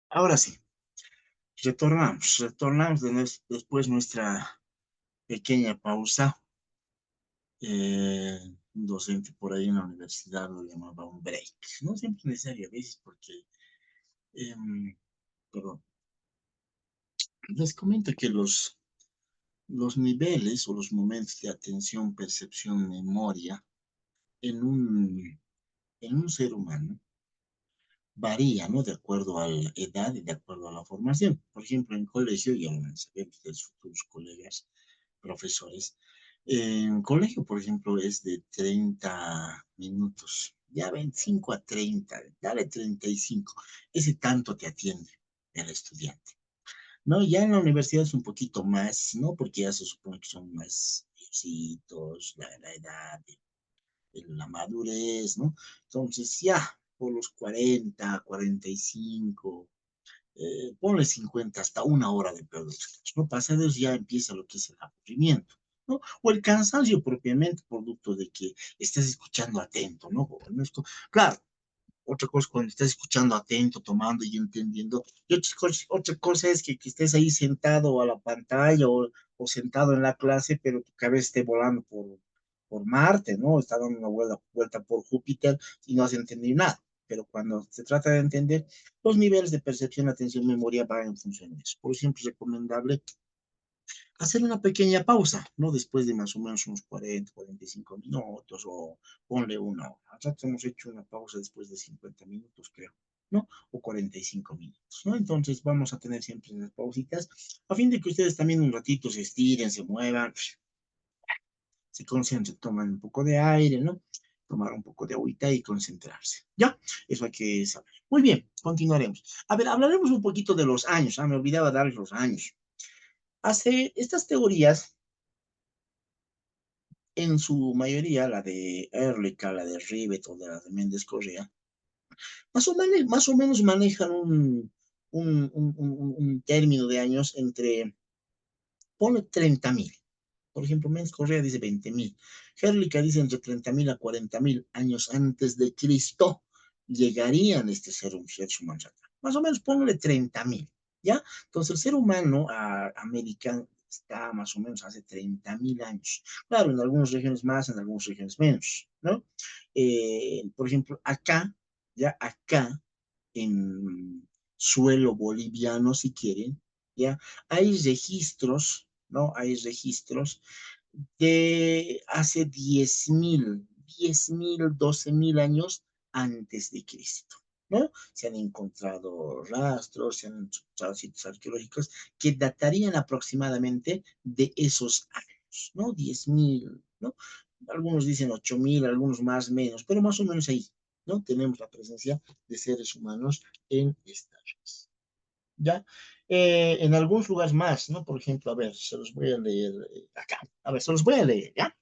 [SPEAKER 1] Ahora sí, retornamos después nuestra pequeña pausa. Un docente por ahí en la universidad lo llamaba un break. No siempre es necesario a veces porque, em, perdón, les comento que los niveles o los momentos de atención, percepción, memoria en un ser humano varía, ¿no? De acuerdo a la edad y de acuerdo a la formación. Por ejemplo, en colegio, ya lo van a saber ustedes, futuros colegas, profesores, en colegio, por ejemplo, es de 30 minutos, ya 25 a 30, dale 35, ese tanto te atiende el estudiante. ¿No? Ya en la universidad es un poquito más, ¿no? Porque ya se supone que son más mayorcitos, la edad, la madurez, ¿no? Entonces ya por los 40, 45, ponle 50 hasta una hora de peor de los casos, ¿no? Pasados ya empieza lo que es el aburrimiento, ¿no? O el cansancio propiamente, producto de que estás escuchando atento, ¿no? Claro, otra cosa cuando estás escuchando atento, tomando y entendiendo. Y otra cosa es que estés ahí sentado a la pantalla o sentado en la clase, pero tu cabeza esté volando por Marte, ¿no? Está dando una vuelta por Júpiter y no has entendido nada. Pero cuando se trata de entender, los niveles de percepción, atención, memoria van en función de eso. Por ejemplo, es recomendable hacer una pequeña pausa, ¿no? Después de más o menos unos 40, 45 minutos o ponle una hora. Nosotros hemos hecho una pausa después de 50 minutos, creo, ¿no? O 45 minutos, ¿no? Entonces vamos a tener siempre unas pausitas a fin de que ustedes también un ratito se estiren, se muevan, se concentren, toman un poco de aire, ¿no? Tomar un poco de agüita y concentrarse. ¿Ya? Eso hay que saber. Muy bien, continuaremos. A ver, hablaremos un poquito de los años. Ah, me olvidaba darles los años. Hace estas teorías en su mayoría, la de Ehrlich, la de Rivet o de la de Méndez Correa, más o menos manejan un término de años entre, ponle 30.000. Por ejemplo, Méndez Correa dice 20.000. Ehrlich dice entre 30.000 a 40.000 años antes de Cristo llegarían seres humanos acá. Más o menos ponle 30.000, ¿ya? Entonces el ser humano americano está más o menos hace 30.000 años. Claro, en algunas regiones más, en algunas regiones menos, ¿no? Por ejemplo, acá, ya acá, en suelo boliviano, si quieren, ya hay registros, ¿no? Hay registros de hace 10.000, 12.000 años antes de Cristo, ¿no? Se han encontrado rastros, se han encontrado sitios arqueológicos que datarían aproximadamente de esos años, ¿no? 10.000, ¿no? Algunos dicen 8.000, algunos más, menos, pero más o menos ahí, ¿no? Tenemos la presencia de seres humanos en estas áreas. ¿Ya? En algunos lugares más, ¿no? Por ejemplo, a ver, se los voy a leer acá. A ver, se los voy a leer, ¿ya?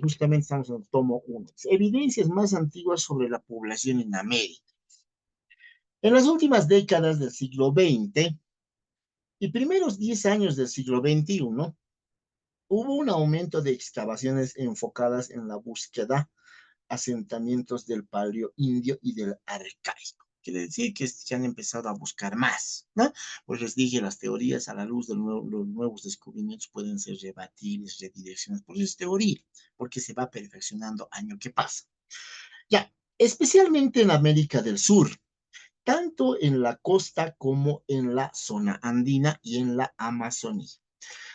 [SPEAKER 1] Justamente estamos en el tomo 1. Evidencias más antiguas sobre la población en América. En las últimas décadas del siglo XX y primeros 10 años del siglo XXI, hubo un aumento de excavaciones enfocadas en la búsqueda asentamientos del paleo indio y del arcaico. Quiere decir que se han empezado a buscar más, ¿no? Pues les dije, las teorías a la luz de los nuevos descubrimientos pueden ser rebatibles, redireccionadas, por eso es teoría, porque se va perfeccionando año que pasa. Ya, especialmente en América del Sur, tanto en la costa como en la zona andina y en la Amazonía.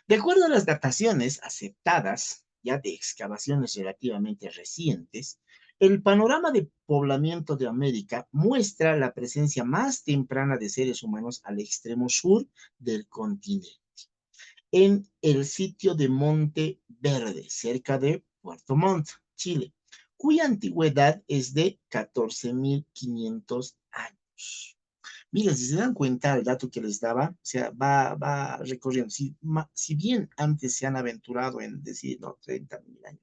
[SPEAKER 1] De acuerdo a las dataciones aceptadas, ya de excavaciones relativamente recientes, el panorama de poblamiento de América muestra la presencia más temprana de seres humanos al extremo sur del continente, en el sitio de Monte Verde, cerca de Puerto Montt, Chile, cuya antigüedad es de 14.500 años. Mira, si se dan cuenta el dato que les daba, o sea, va recorriendo. Si bien antes se han aventurado en decir, no, 30.000 años,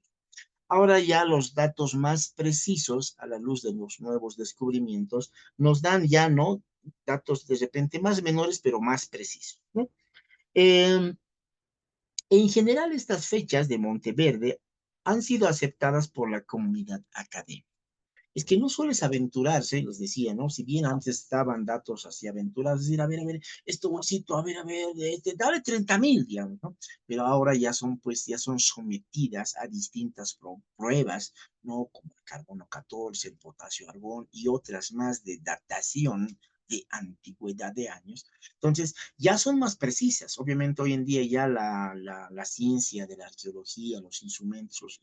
[SPEAKER 1] ahora ya los datos más precisos a la luz de los nuevos descubrimientos nos dan ya, ¿no? Datos de repente más menores, pero más precisos, ¿no? Eh, en general, estas fechas de Monteverde han sido aceptadas por la comunidad académica. es que no sueles aventurarse, les decía, ¿no? Si bien antes estaban datos así aventurados, es decir, a ver, esto bolsito, a ver, dale 30.000, digamos, ¿no? Pero ahora ya son, pues, ya son sometidas a distintas pruebas, ¿no? Como el carbono 14, el potasio argón y otras más de datación de antigüedad de años. Entonces, ya son más precisas. Obviamente, hoy en día ya la ciencia de la arqueología, los instrumentos,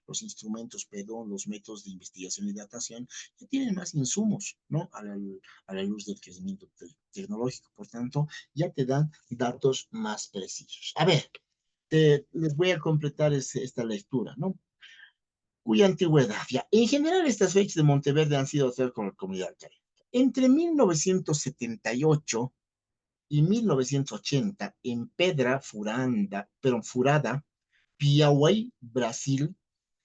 [SPEAKER 1] los instrumentos, perdón, los métodos de investigación y datación, ya tienen más insumos, ¿no? A la luz del crecimiento tecnológico. Por tanto, ya te dan datos más precisos. A ver, les voy a completar esta lectura, ¿no? Cuya antigüedad, ya. En general, estas fechas de Monteverde han sido hacer con la comunidad académica. Entre 1978 y 1980, en Pedra Furada, Piauí, Brasil,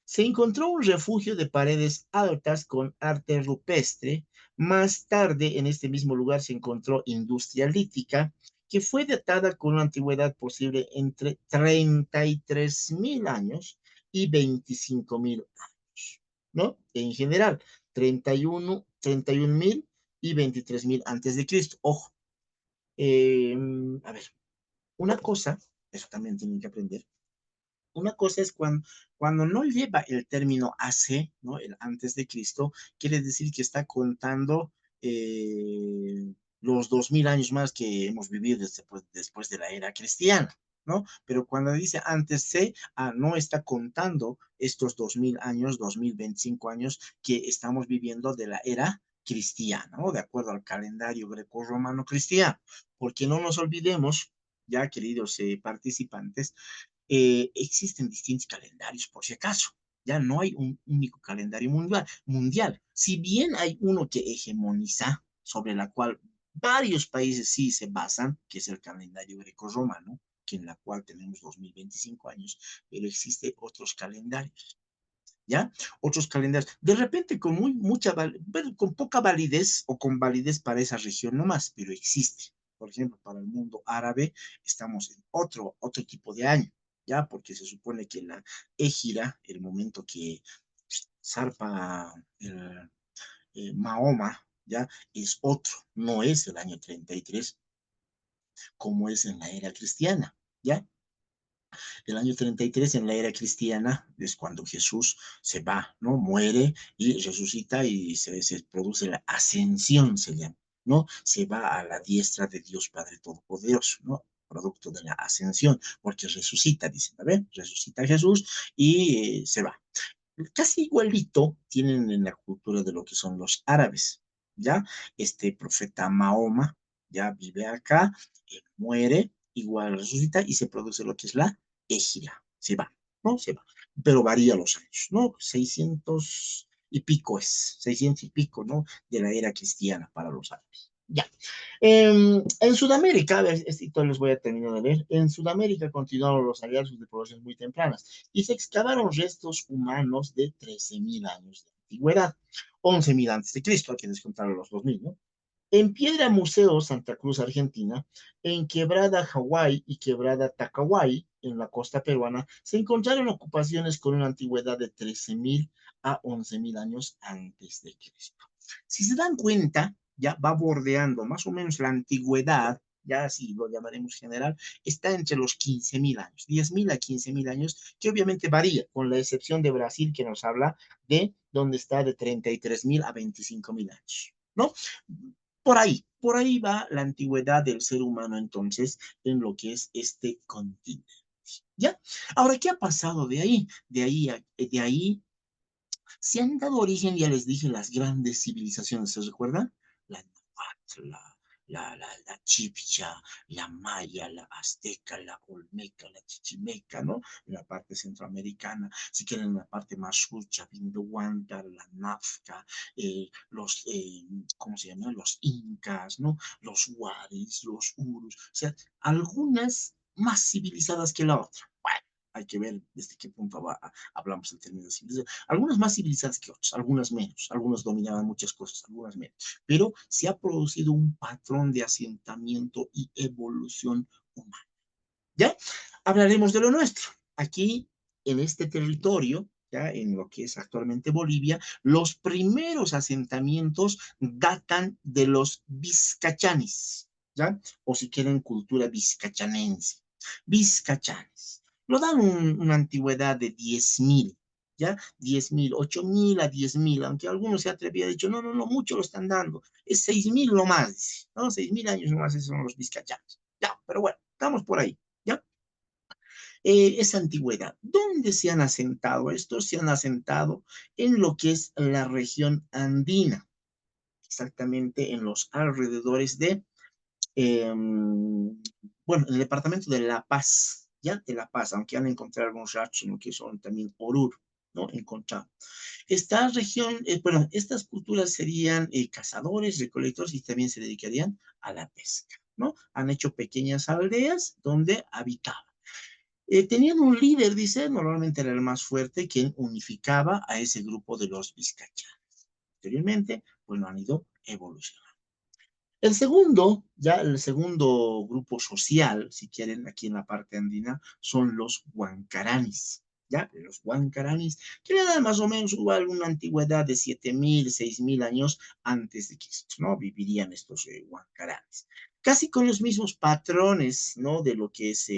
[SPEAKER 1] se encontró un refugio de paredes altas con arte rupestre. Más tarde, en este mismo lugar se encontró industria lítica, que fue datada con una antigüedad posible entre 33.000 años y 25.000 años, ¿no? En general, 31.000 y 23.000 antes de Cristo. Ojo, eh, a ver, una cosa, eso también tienen que aprender. Una cosa es cuando no lleva el término AC, ¿no? El antes de Cristo, quiere decir que está contando los 2000 años más que hemos vivido después de la era cristiana, ¿no? Pero cuando dice antes de, no está contando estos 2000 años, 2025 años que estamos viviendo de la era cristiana, ¿no? De acuerdo al calendario greco-romano cristiano. Porque no nos olvidemos, ya queridos participantes, existen distintos calendarios, por si acaso. Ya no hay un único calendario mundial. Si bien hay uno que hegemoniza, sobre la cual varios países sí se basan, que es el calendario greco-romano, que en la cual tenemos 2025 años, pero existen otros calendarios. ¿Ya? Otros calendarios, de repente con bueno, con poca validez o con validez para esa región nomás, pero existe. Por ejemplo, para el mundo árabe estamos en otro tipo de año, ¿ya? Porque se supone que la égira, el momento que zarpa Mahoma, ¿ya? Es otro, no es el año 33 como es en la era cristiana, ¿ya? El año 33 en la era cristiana es cuando Jesús se va, ¿no? Muere y resucita y se produce la ascensión, se llama, ¿no? Se va a la diestra de Dios Padre Todopoderoso, ¿no? Producto de la ascensión, porque resucita, dicen, a ver, resucita Jesús y se va. Casi igualito tienen en la cultura de lo que son los árabes, ¿ya? Este profeta Mahoma ya vive acá, muere, igual resucita y se produce lo que es la égira, se va, ¿no? Se va, pero varía los años, ¿no? 600 y pico es, 600 y pico, ¿no? De la era cristiana para los árabes. Ya. En Sudamérica, a ver, esto les voy a terminar de ver. En Sudamérica continuaron los hallazgos de poblaciones muy tempranas y se excavaron restos humanos de 13.000 años de antigüedad, 11.000 antes de Cristo, hay que descontar los 2.000, ¿no? En Piedra Museo Santa Cruz, Argentina, en Quebrada Hawái y Quebrada Tacahuay, en la costa peruana, se encontraron ocupaciones con una antigüedad de 13.000 a 11.000 años antes de Cristo. Si se dan cuenta, ya va bordeando más o menos la antigüedad, ya así lo llamaremos general, está entre los 15.000 años, 10.000 a 15.000 años, que obviamente varía, con la excepción de Brasil, que nos habla de donde está de 33.000 a 25.000 años, ¿no? Por ahí va la antigüedad del ser humano entonces en lo que es este continente. ¿Ya? Ahora, ¿qué ha pasado de ahí? De ahí se han dado origen, ya les dije, las grandes civilizaciones, ¿se recuerdan? La Nahuatl, la Chibcha, la Maya, la Azteca, la Olmeca, la Chichimeca, ¿no? En la parte centroamericana, si quieren en la parte más sucha, Vinduhuanca, la Nazca, ¿cómo se llama? Los Incas, ¿no? Los Huaris, los Urus, o sea, algunas más civilizadas que la otra. Bueno, hay que ver desde qué punto hablamos en términos de civilización. Algunas más civilizadas que otras, algunas menos, algunas dominaban muchas cosas, algunas menos, pero se ha producido un patrón de asentamiento y evolución humana. ¿Ya? Hablaremos de lo nuestro. Aquí, en este territorio, ya en lo que es actualmente Bolivia, los primeros asentamientos datan de los vizcachanes, ¿ya? O si quieren, cultura vizcachanense. Vizcachanes. Lo dan una antigüedad de 10.000, ¿ya? 10.000, 8.000 a 10.000, aunque algunos se atrevían, dicho, no, no, no, mucho lo están dando, es 6.000 nomás, dice, ¿no? 6.000 años nomás, esos son los vizcachanes. Ya, pero bueno, estamos por ahí, ¿ya? Esa antigüedad. ¿Dónde se han asentado? Estos se han asentado en lo que es la región andina, exactamente en los alrededores de, bueno, en el departamento de La Paz, ¿ya? De La Paz, aunque han encontrado algunos rastros en lo que son también Oruro, ¿no? Encontrado. Esta región, bueno, estas culturas serían cazadores, recolectores y también se dedicarían a la pesca, ¿no? Han hecho pequeñas aldeas donde habitaban. Tenían un líder, dice, normalmente era el más fuerte, quien unificaba a ese grupo de los vizcachanos. Posteriormente, bueno, han ido evolucionando. El segundo, ya el segundo grupo social, si quieren, aquí en la parte andina, son los huancaranis. ¿Ya? Los huancaranis, que le dan más o menos igual una antigüedad de 7.000, 6.000 años antes de Cristo, ¿no? Vivirían estos huancaranis. Casi con los mismos patrones, ¿no? De lo que es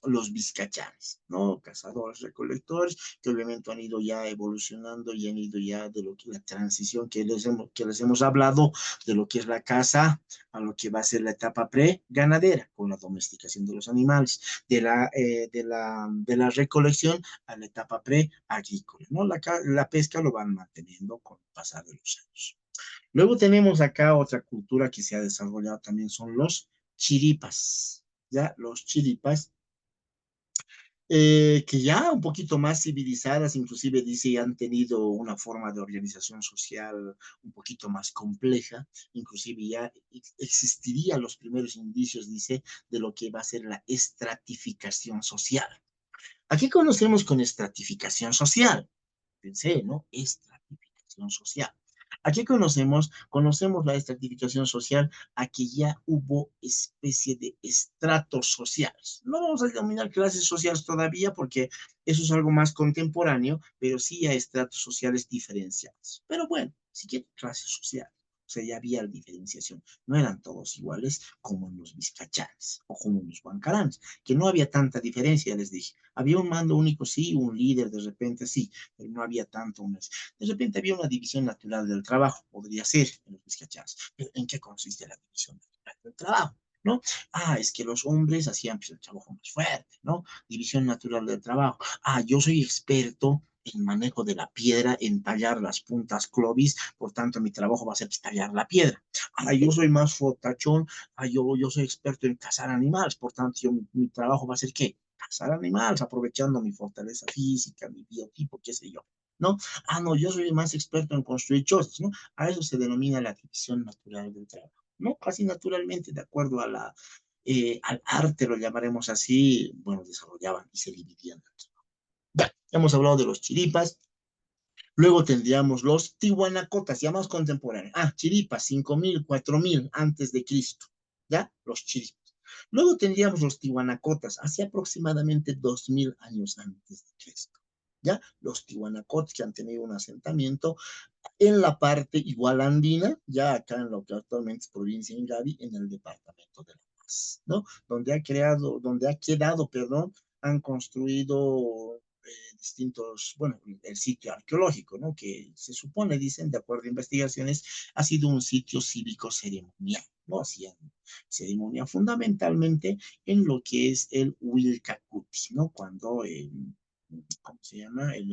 [SPEAKER 1] los vizcachanes, ¿no? Cazadores, recolectores, que obviamente han ido ya evolucionando y han ido ya de lo que la transición que les hemos hablado, de lo que es la caza a lo que va a ser la etapa pre-ganadera, con la domesticación de los animales, de la recolección a la etapa pre-agrícola, ¿no? La pesca lo van manteniendo con el pasar de los años. Luego tenemos acá otra cultura que se ha desarrollado también, son los chiripas, ¿ya? Los chiripas que ya un poquito más civilizadas, inclusive dice, han tenido una forma de organización social un poquito más compleja, inclusive ya existirían los primeros indicios, dice, de lo que va a ser la estratificación social. ¿A qué conocemos con estratificación social? Pensé, ¿no? Estratificación social. ¿A qué conocemos? Conocemos la estratificación social a que ya hubo especie de estratos sociales. No vamos a denominar clases sociales todavía porque eso es algo más contemporáneo, pero sí a estratos sociales diferenciados. Pero bueno, si quieren clases sociales. O sea, ya había diferenciación. No eran todos iguales como en los vizcachanes o como en los huancaranes, que no había tanta diferencia, ya les dije. Había un mando único, sí, un líder de repente, sí, pero no había tanto. De repente había una división natural del trabajo, podría ser en los vizcachanes. Pero ¿en qué consiste la división natural del trabajo? ¿No? Ah, es que los hombres hacían pues, el trabajo más fuerte, ¿no? División natural del trabajo. Ah, yo soy experto en manejo de la piedra, en tallar las puntas clovis, por tanto mi trabajo va a ser tallar la piedra. Ah, yo soy más fotachón, ah, yo soy experto en cazar animales, por tanto mi trabajo va a ser ¿qué? Cazar animales, aprovechando mi fortaleza física, mi biotipo, qué sé yo, ¿no? Ah, no, yo soy más experto en construir chozas, ¿no? A eso se denomina la división natural del trabajo, ¿no? Casi naturalmente, de acuerdo a al arte, lo llamaremos así, bueno, desarrollaban y se dividían. Ya, hemos hablado de los chiripas, luego tendríamos los tihuanacotas, ya más contemporáneos. Ah, chiripas, 5.000, 4.000 antes de Cristo, ¿ya? Los chiripas. Luego tendríamos los tihuanacotas, hacia aproximadamente 2.000 años antes de Cristo. ¿Ya? Los tihuanacotas que han tenido un asentamiento en la parte igual andina, ya acá en lo que actualmente es provincia de Ingavi, en el departamento de La Paz, ¿no? Donde ha quedado, perdón, han construido distintos, bueno, el sitio arqueológico, ¿no? Que se supone, dicen, de acuerdo a investigaciones, ha sido un sitio cívico ceremonial, ¿no? Hacían ceremonia fundamentalmente en lo que es el Huilcacuti, ¿no? Cuando, ¿cómo se llama? Eh,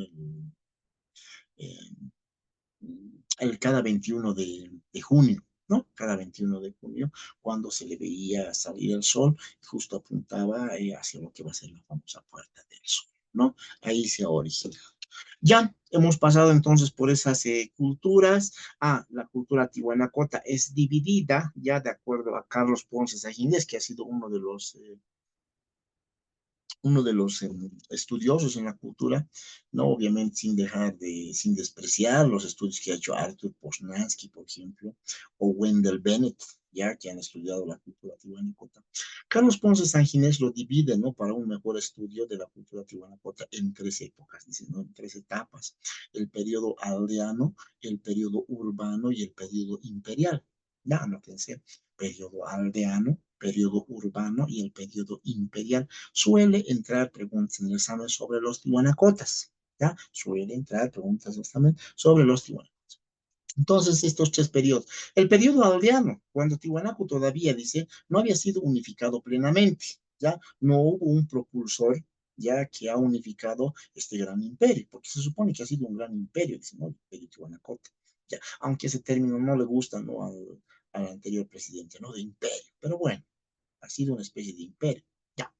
[SPEAKER 1] cada 21 de junio, ¿no? Cada 21 de junio, cuando se le veía salir el sol, justo apuntaba hacia lo que va a ser la famosa Puerta del Sol, ¿no? Ahí se ha originado. Ya hemos pasado entonces por esas culturas. Ah, la cultura tihuanacota es dividida, ya de acuerdo a Carlos Ponce Sagines, que ha sido uno de los estudiosos en la cultura, no obviamente sin despreciar los estudios que ha hecho Arthur Posnansky, por ejemplo, o Wendell Bennett, ya que han estudiado la cultura tihuanacota. Carlos Ponce Sanginés lo divide, ¿no? Para un mejor estudio de la cultura tihuanacota en tres épocas, dice, ¿no? En tres etapas. El periodo aldeano, el periodo urbano y el periodo imperial. Ya, anótense. Periodo aldeano, periodo urbano y el periodo imperial. Suele entrar preguntas en el examen sobre los tihuanacotas. ¿Ya? Suele entrar preguntas en el examen sobre los tihuanacotas. Entonces, estos tres periodos. El periodo aldeano, cuando Tiwanaku todavía, dice, no había sido unificado plenamente, ¿ya? No hubo un propulsor, ya que ha unificado este gran imperio, porque se supone que ha sido un gran imperio, dice, ¿no? El imperio Tiwanacote, ya. Aunque ese término no le gusta, ¿no? Al anterior presidente, ¿no? De imperio, pero bueno, ha sido una especie de imperio, ya.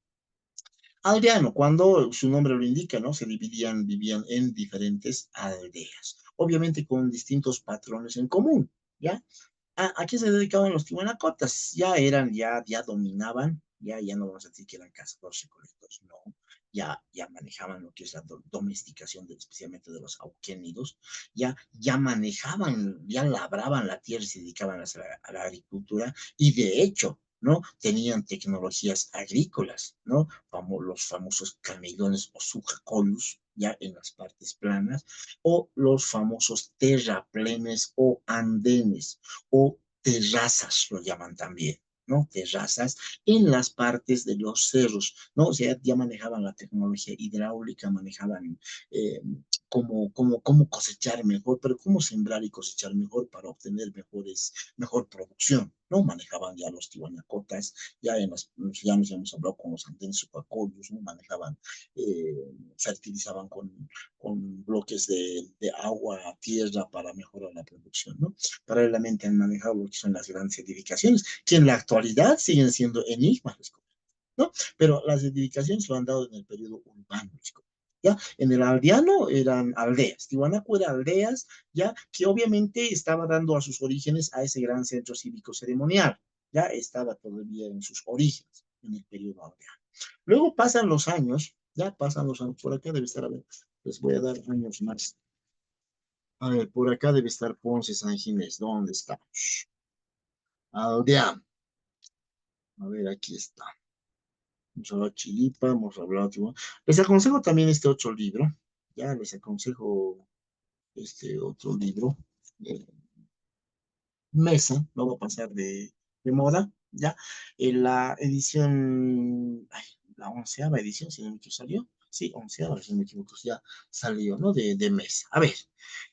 [SPEAKER 1] Aldeano, cuando su nombre lo indica, ¿no? Vivían en diferentes aldeas, obviamente con distintos patrones en común, ¿ya? ¿A qué se dedicaban los tihuanacotas? Ya dominaban, ya no vamos a decir que eran cazadores recolectores, no, ya manejaban lo que es la domesticación, especialmente de los auquénidos, ya manejaban, ya labraban la tierra y se dedicaban a la agricultura, y de hecho, ¿no? Tenían tecnologías agrícolas, ¿no? Los famosos camellones o sujacolus, ya en las partes planas, o los famosos terraplenes o andenes, o terrazas, lo llaman también, ¿no? Terrazas en las partes de los cerros, ¿no? O sea, ya manejaban la tecnología hidráulica, manejaban eh, cómo cosechar mejor, pero cómo sembrar y cosechar mejor para obtener mejor producción, ¿no? Manejaban ya los tihuanacotas, ya nos hemos hablado con los andenes supacoyos, ¿no? Manejaban, fertilizaban con bloques de agua, tierra para mejorar la producción, ¿no? Paralelamente han manejado lo que son las grandes edificaciones, que en la actualidad siguen siendo enigmas, ¿no? Pero las edificaciones lo han dado en el periodo urbano, ¿ya? En el aldeano eran aldeas, Tiwanaku era aldeas, ¿ya? Que obviamente estaba dando a sus orígenes a ese gran centro cívico ceremonial, ¿ya? Estaba todavía en sus orígenes, en el periodo aldeano. Luego pasan los años, ya pasan los años, por acá debe estar, a ver, les voy a dar años más. A ver, por acá debe estar Ponce San Ginés, ¿dónde estamos? Aldeano, a ver, aquí está. Hemos hablado de Chilipa, hemos hablado de... Les aconsejo también este otro libro, ya les aconsejo este otro libro, eh, Mesa, no va a pasar de moda, ya. En la edición, ay, la onceava edición, si no me equivoco, salió. Sí, onceava, si no me equivoco, ya salió, ¿no? De Mesa. A ver,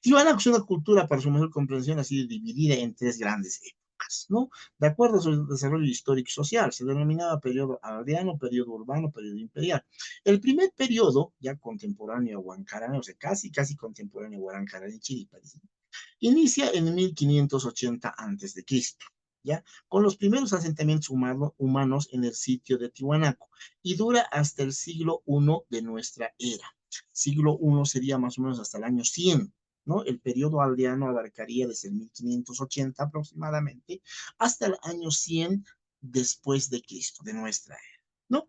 [SPEAKER 1] Tijuana es una cultura, para su mejor comprensión, ha sido dividida en tres grandes épocas, ¿no? De acuerdo a su desarrollo histórico y social, se denominaba periodo aldeano, periodo urbano, periodo imperial. El primer periodo, ya contemporáneo a Huancarán, o sea, casi contemporáneo a Huancarán y Chiripa, inicia en 1580 a.C., ¿ya? Con los primeros asentamientos humanos en el sitio de Tiwanaku, y dura hasta el siglo I de nuestra era. Siglo I sería más o menos hasta el año 100, ¿no? El periodo aldeano abarcaría desde el 1580 aproximadamente hasta el año 100 después de Cristo, de nuestra era, ¿no?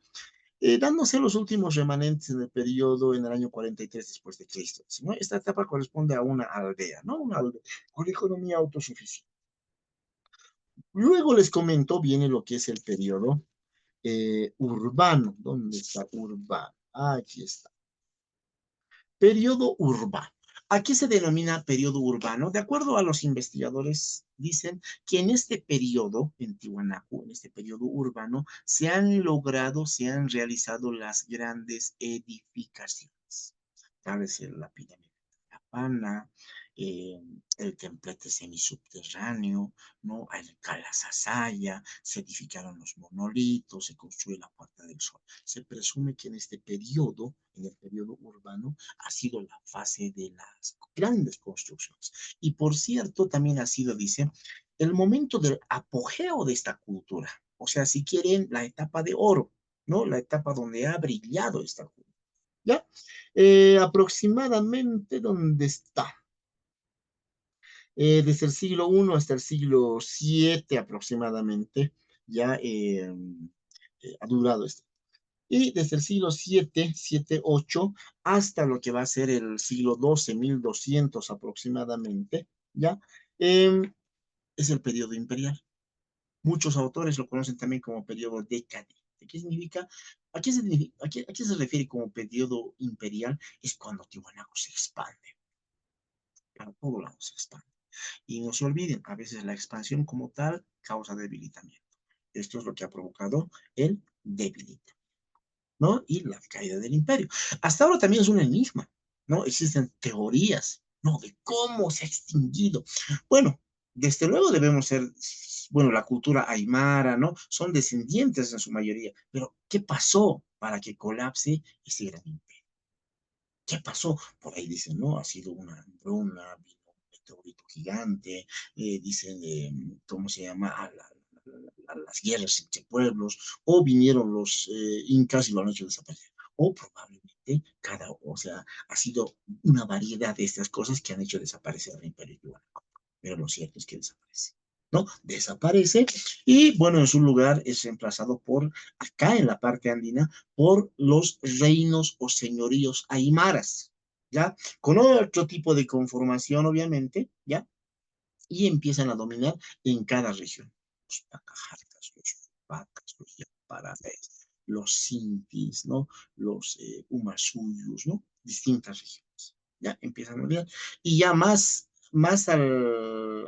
[SPEAKER 1] Dándose los últimos remanentes en el periodo en el año 43 después de Cristo, ¿no? Esta etapa corresponde a una aldea, ¿no? Una aldea con economía autosuficiente. Luego les comento, viene lo que es el periodo urbano. ¿Dónde está urbano? Aquí está. Periodo urbano. ¿A qué se denomina periodo urbano? De acuerdo a los investigadores, dicen que en este periodo, en Tiwanaku, en este periodo urbano, se han realizado las grandes edificaciones. Tal es la pirámide de La Habana, eh, el templete semisubterráneo, ¿no? El Calasasaya, se edificaron los monolitos, se construyó la Puerta del Sol. Se presume que en este periodo, en el periodo urbano, ha sido la fase de las grandes construcciones. Y por cierto, también ha sido, dice, el momento del apogeo de esta cultura. O sea, si quieren, la etapa de oro, ¿no? La etapa donde ha brillado esta cultura. ¿Ya? Aproximadamente, ¿dónde está? Desde el siglo I hasta el siglo VII aproximadamente, ya ha durado esto. Y desde el siglo VII, hasta lo que va a ser el siglo XII, 1200 aproximadamente, ¿ya? Eh, es el periodo imperial. Muchos autores lo conocen también como periodo decadente. importante. ¿Qué significa? ¿A qué se refiere como periodo imperial? Es cuando Tiwanaku se expande, para todo lado se expande. Y no se olviden, a veces la expansión como tal causa debilitamiento. Esto es lo que ha provocado el debilitamiento, ¿no? Y la caída del imperio. Hasta ahora también es un enigma, ¿no? Existen teorías, ¿no? De cómo se ha extinguido. Bueno, desde luego debemos ser, bueno, la cultura aymara, ¿no? Son descendientes en su mayoría, pero ¿qué pasó para que colapse ese gran imperio? ¿Qué pasó? Por ahí dicen, ¿no? Ha sido una hambruna, vino un meteorito gigante, dicen, ¿cómo se llama? A las guerras entre pueblos, o vinieron los incas y lo han hecho desaparecer. O probablemente o sea, ha sido una variedad de estas cosas que han hecho desaparecer al imperio Tiwanaku. Pero lo cierto es que desaparece. ¿No? Desaparece y bueno, en su lugar es reemplazado acá en la parte andina, por los reinos o señoríos aymaras, ¿ya? Con otro tipo de conformación, obviamente, ¿ya? Y empiezan a dominar en cada región. Los pacajartas, los vacas, los yaparaes, los sintis, ¿no? Los umasuyos, ¿no? Distintas regiones. Ya empiezan a dominar. Y ya a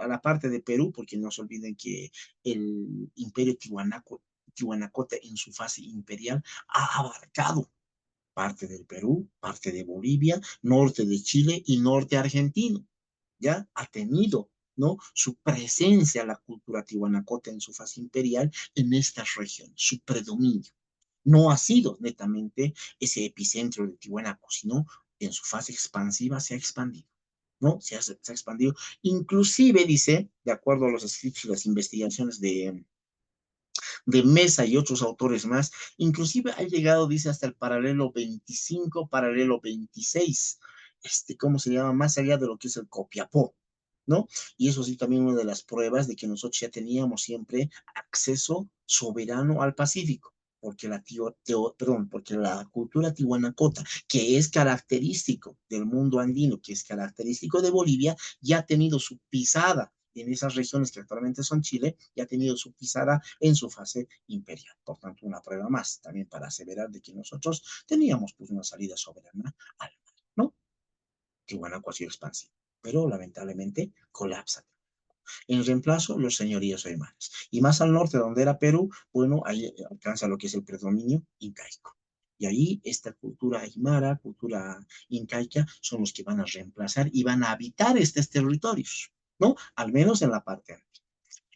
[SPEAKER 1] la parte de Perú, porque no se olviden que el imperio Tihuanacote en su fase imperial ha abarcado parte del Perú, parte de Bolivia, norte de Chile y norte argentino. Ya ha tenido, ¿no? Su presencia la cultura tihuanacota en su fase imperial en estas regiones, su predominio. No ha sido netamente ese epicentro de Tihuanaco, sino en su fase expansiva se ha expandido. ¿No? Se ha expandido. Inclusive, dice, de acuerdo a los escritos y las investigaciones de Mesa y otros autores más, inclusive ha llegado, dice, hasta el paralelo 25, paralelo 26, ¿cómo se llama? Más allá de lo que es el Copiapó, ¿no? Y eso sí, también una de las pruebas de que nosotros ya teníamos siempre acceso soberano al Pacífico, porque porque la cultura tihuanacota, que es característico del mundo andino, que es característico de Bolivia, ya ha tenido su pisada en esas regiones que actualmente son Chile, ya ha tenido su pisada en su fase imperial. Por tanto, una prueba más también para aseverar de que nosotros teníamos pues una salida soberana al mar, ¿no? Tihuanaco ha sido expansivo, pero lamentablemente colapsa. En reemplazo, los señoríos aymaras. Y más al norte, donde era Perú, bueno, ahí alcanza lo que es el predominio incaico. Y ahí esta cultura aymara, cultura incaica, son los que van a reemplazar y van a habitar estos territorios, ¿no? Al menos en la parte alta.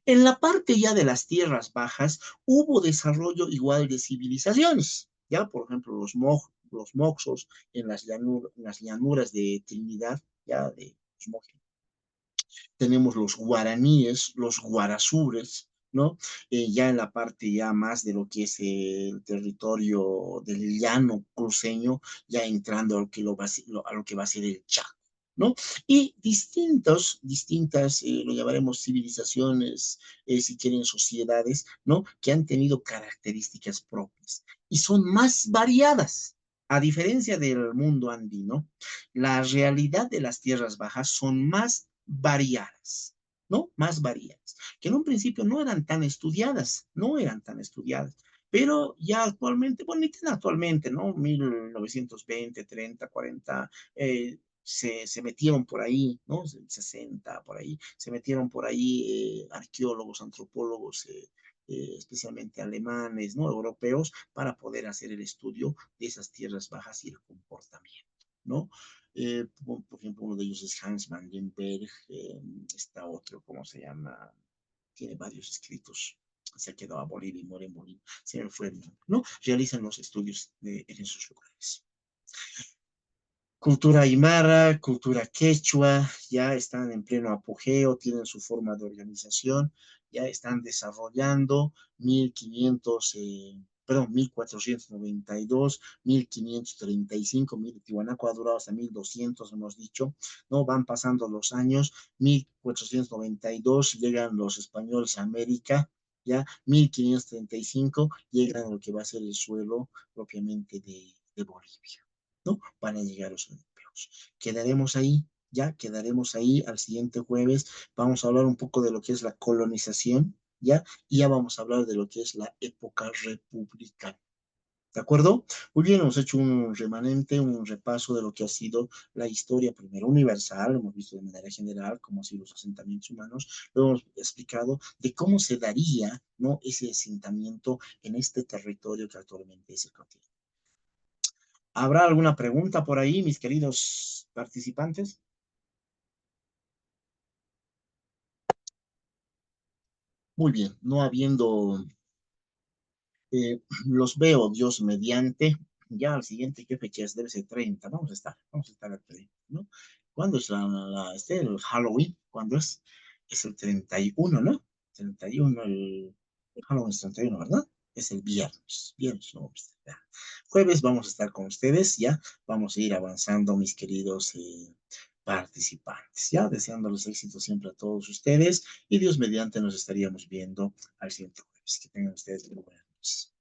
[SPEAKER 1] En la parte ya de las tierras bajas hubo desarrollo igual de civilizaciones, ya por ejemplo los moxos en las llanuras de Trinidad, ya de los moxos, tenemos los guaraníes, los guarasures, ¿no? Ya en la parte ya más de lo que es el territorio del llano cruceño, ya entrando a a lo que va a ser el Chaco, ¿no? Y distintas, lo llamaremos civilizaciones, si quieren sociedades, ¿no? Que han tenido características propias y son más variadas. A diferencia del mundo andino, la realidad de las tierras bajas son más variadas, ¿no? Más variadas, que en un principio no eran tan estudiadas, no eran tan estudiadas, pero ya actualmente, bueno, ni tan actualmente, ¿no? 1920, 30, 40, se metieron por ahí, ¿no? 60, por ahí, se metieron por ahí arqueólogos, antropólogos, especialmente alemanes, ¿no? Europeos, para poder hacer el estudio de esas tierras bajas y el comportamiento, ¿no? Por ejemplo, uno de ellos es Hans Vandenberg, está otro, ¿cómo se llama? Tiene varios escritos, se ha quedado a Bolivia y muere en Bolivia, se me fue el nombre, ¿no? Realizan los estudios en esos lugares. Cultura aymara, cultura quechua, ya están en pleno apogeo, tienen su forma de organización, ya están desarrollando 1500, perdón, 1492, 1535, Tiwanaku ha durado hasta 1200, hemos dicho, ¿no? Van pasando los años, 1492 llegan los españoles a América, ya 1535 llegan a lo que va a ser el suelo propiamente de Bolivia. ¿No? Van a llegar los europeos. Quedaremos ahí, ya quedaremos ahí al siguiente jueves. Vamos a hablar un poco de lo que es la colonización, ¿ya? Y ya vamos a hablar de lo que es la época republicana. ¿De acuerdo? Muy bien, hemos hecho un remanente, un repaso de lo que ha sido la historia primero universal, hemos visto de manera general cómo han sido los asentamientos humanos, luego hemos explicado de cómo se daría, ¿no?, ese asentamiento en este territorio que actualmente es el continente. ¿Habrá alguna pregunta por ahí, mis queridos participantes? Muy bien, no habiendo los veo, Dios mediante, ya al siguiente, ¿qué fecha es? Debe ser 30, vamos a estar al 30, ¿no? ¿Cuándo es el Halloween? ¿Cuándo es? Es el 31, ¿no? 31, el Halloween es 31, ¿verdad? Es el viernes, no, pues, ya. Jueves vamos a estar con ustedes, ya, vamos a ir avanzando, mis queridos participantes, ya, deseándoles éxito siempre a todos ustedes, y Dios mediante nos estaríamos viendo al siguiente jueves. Que tengan ustedes muy buenas noches.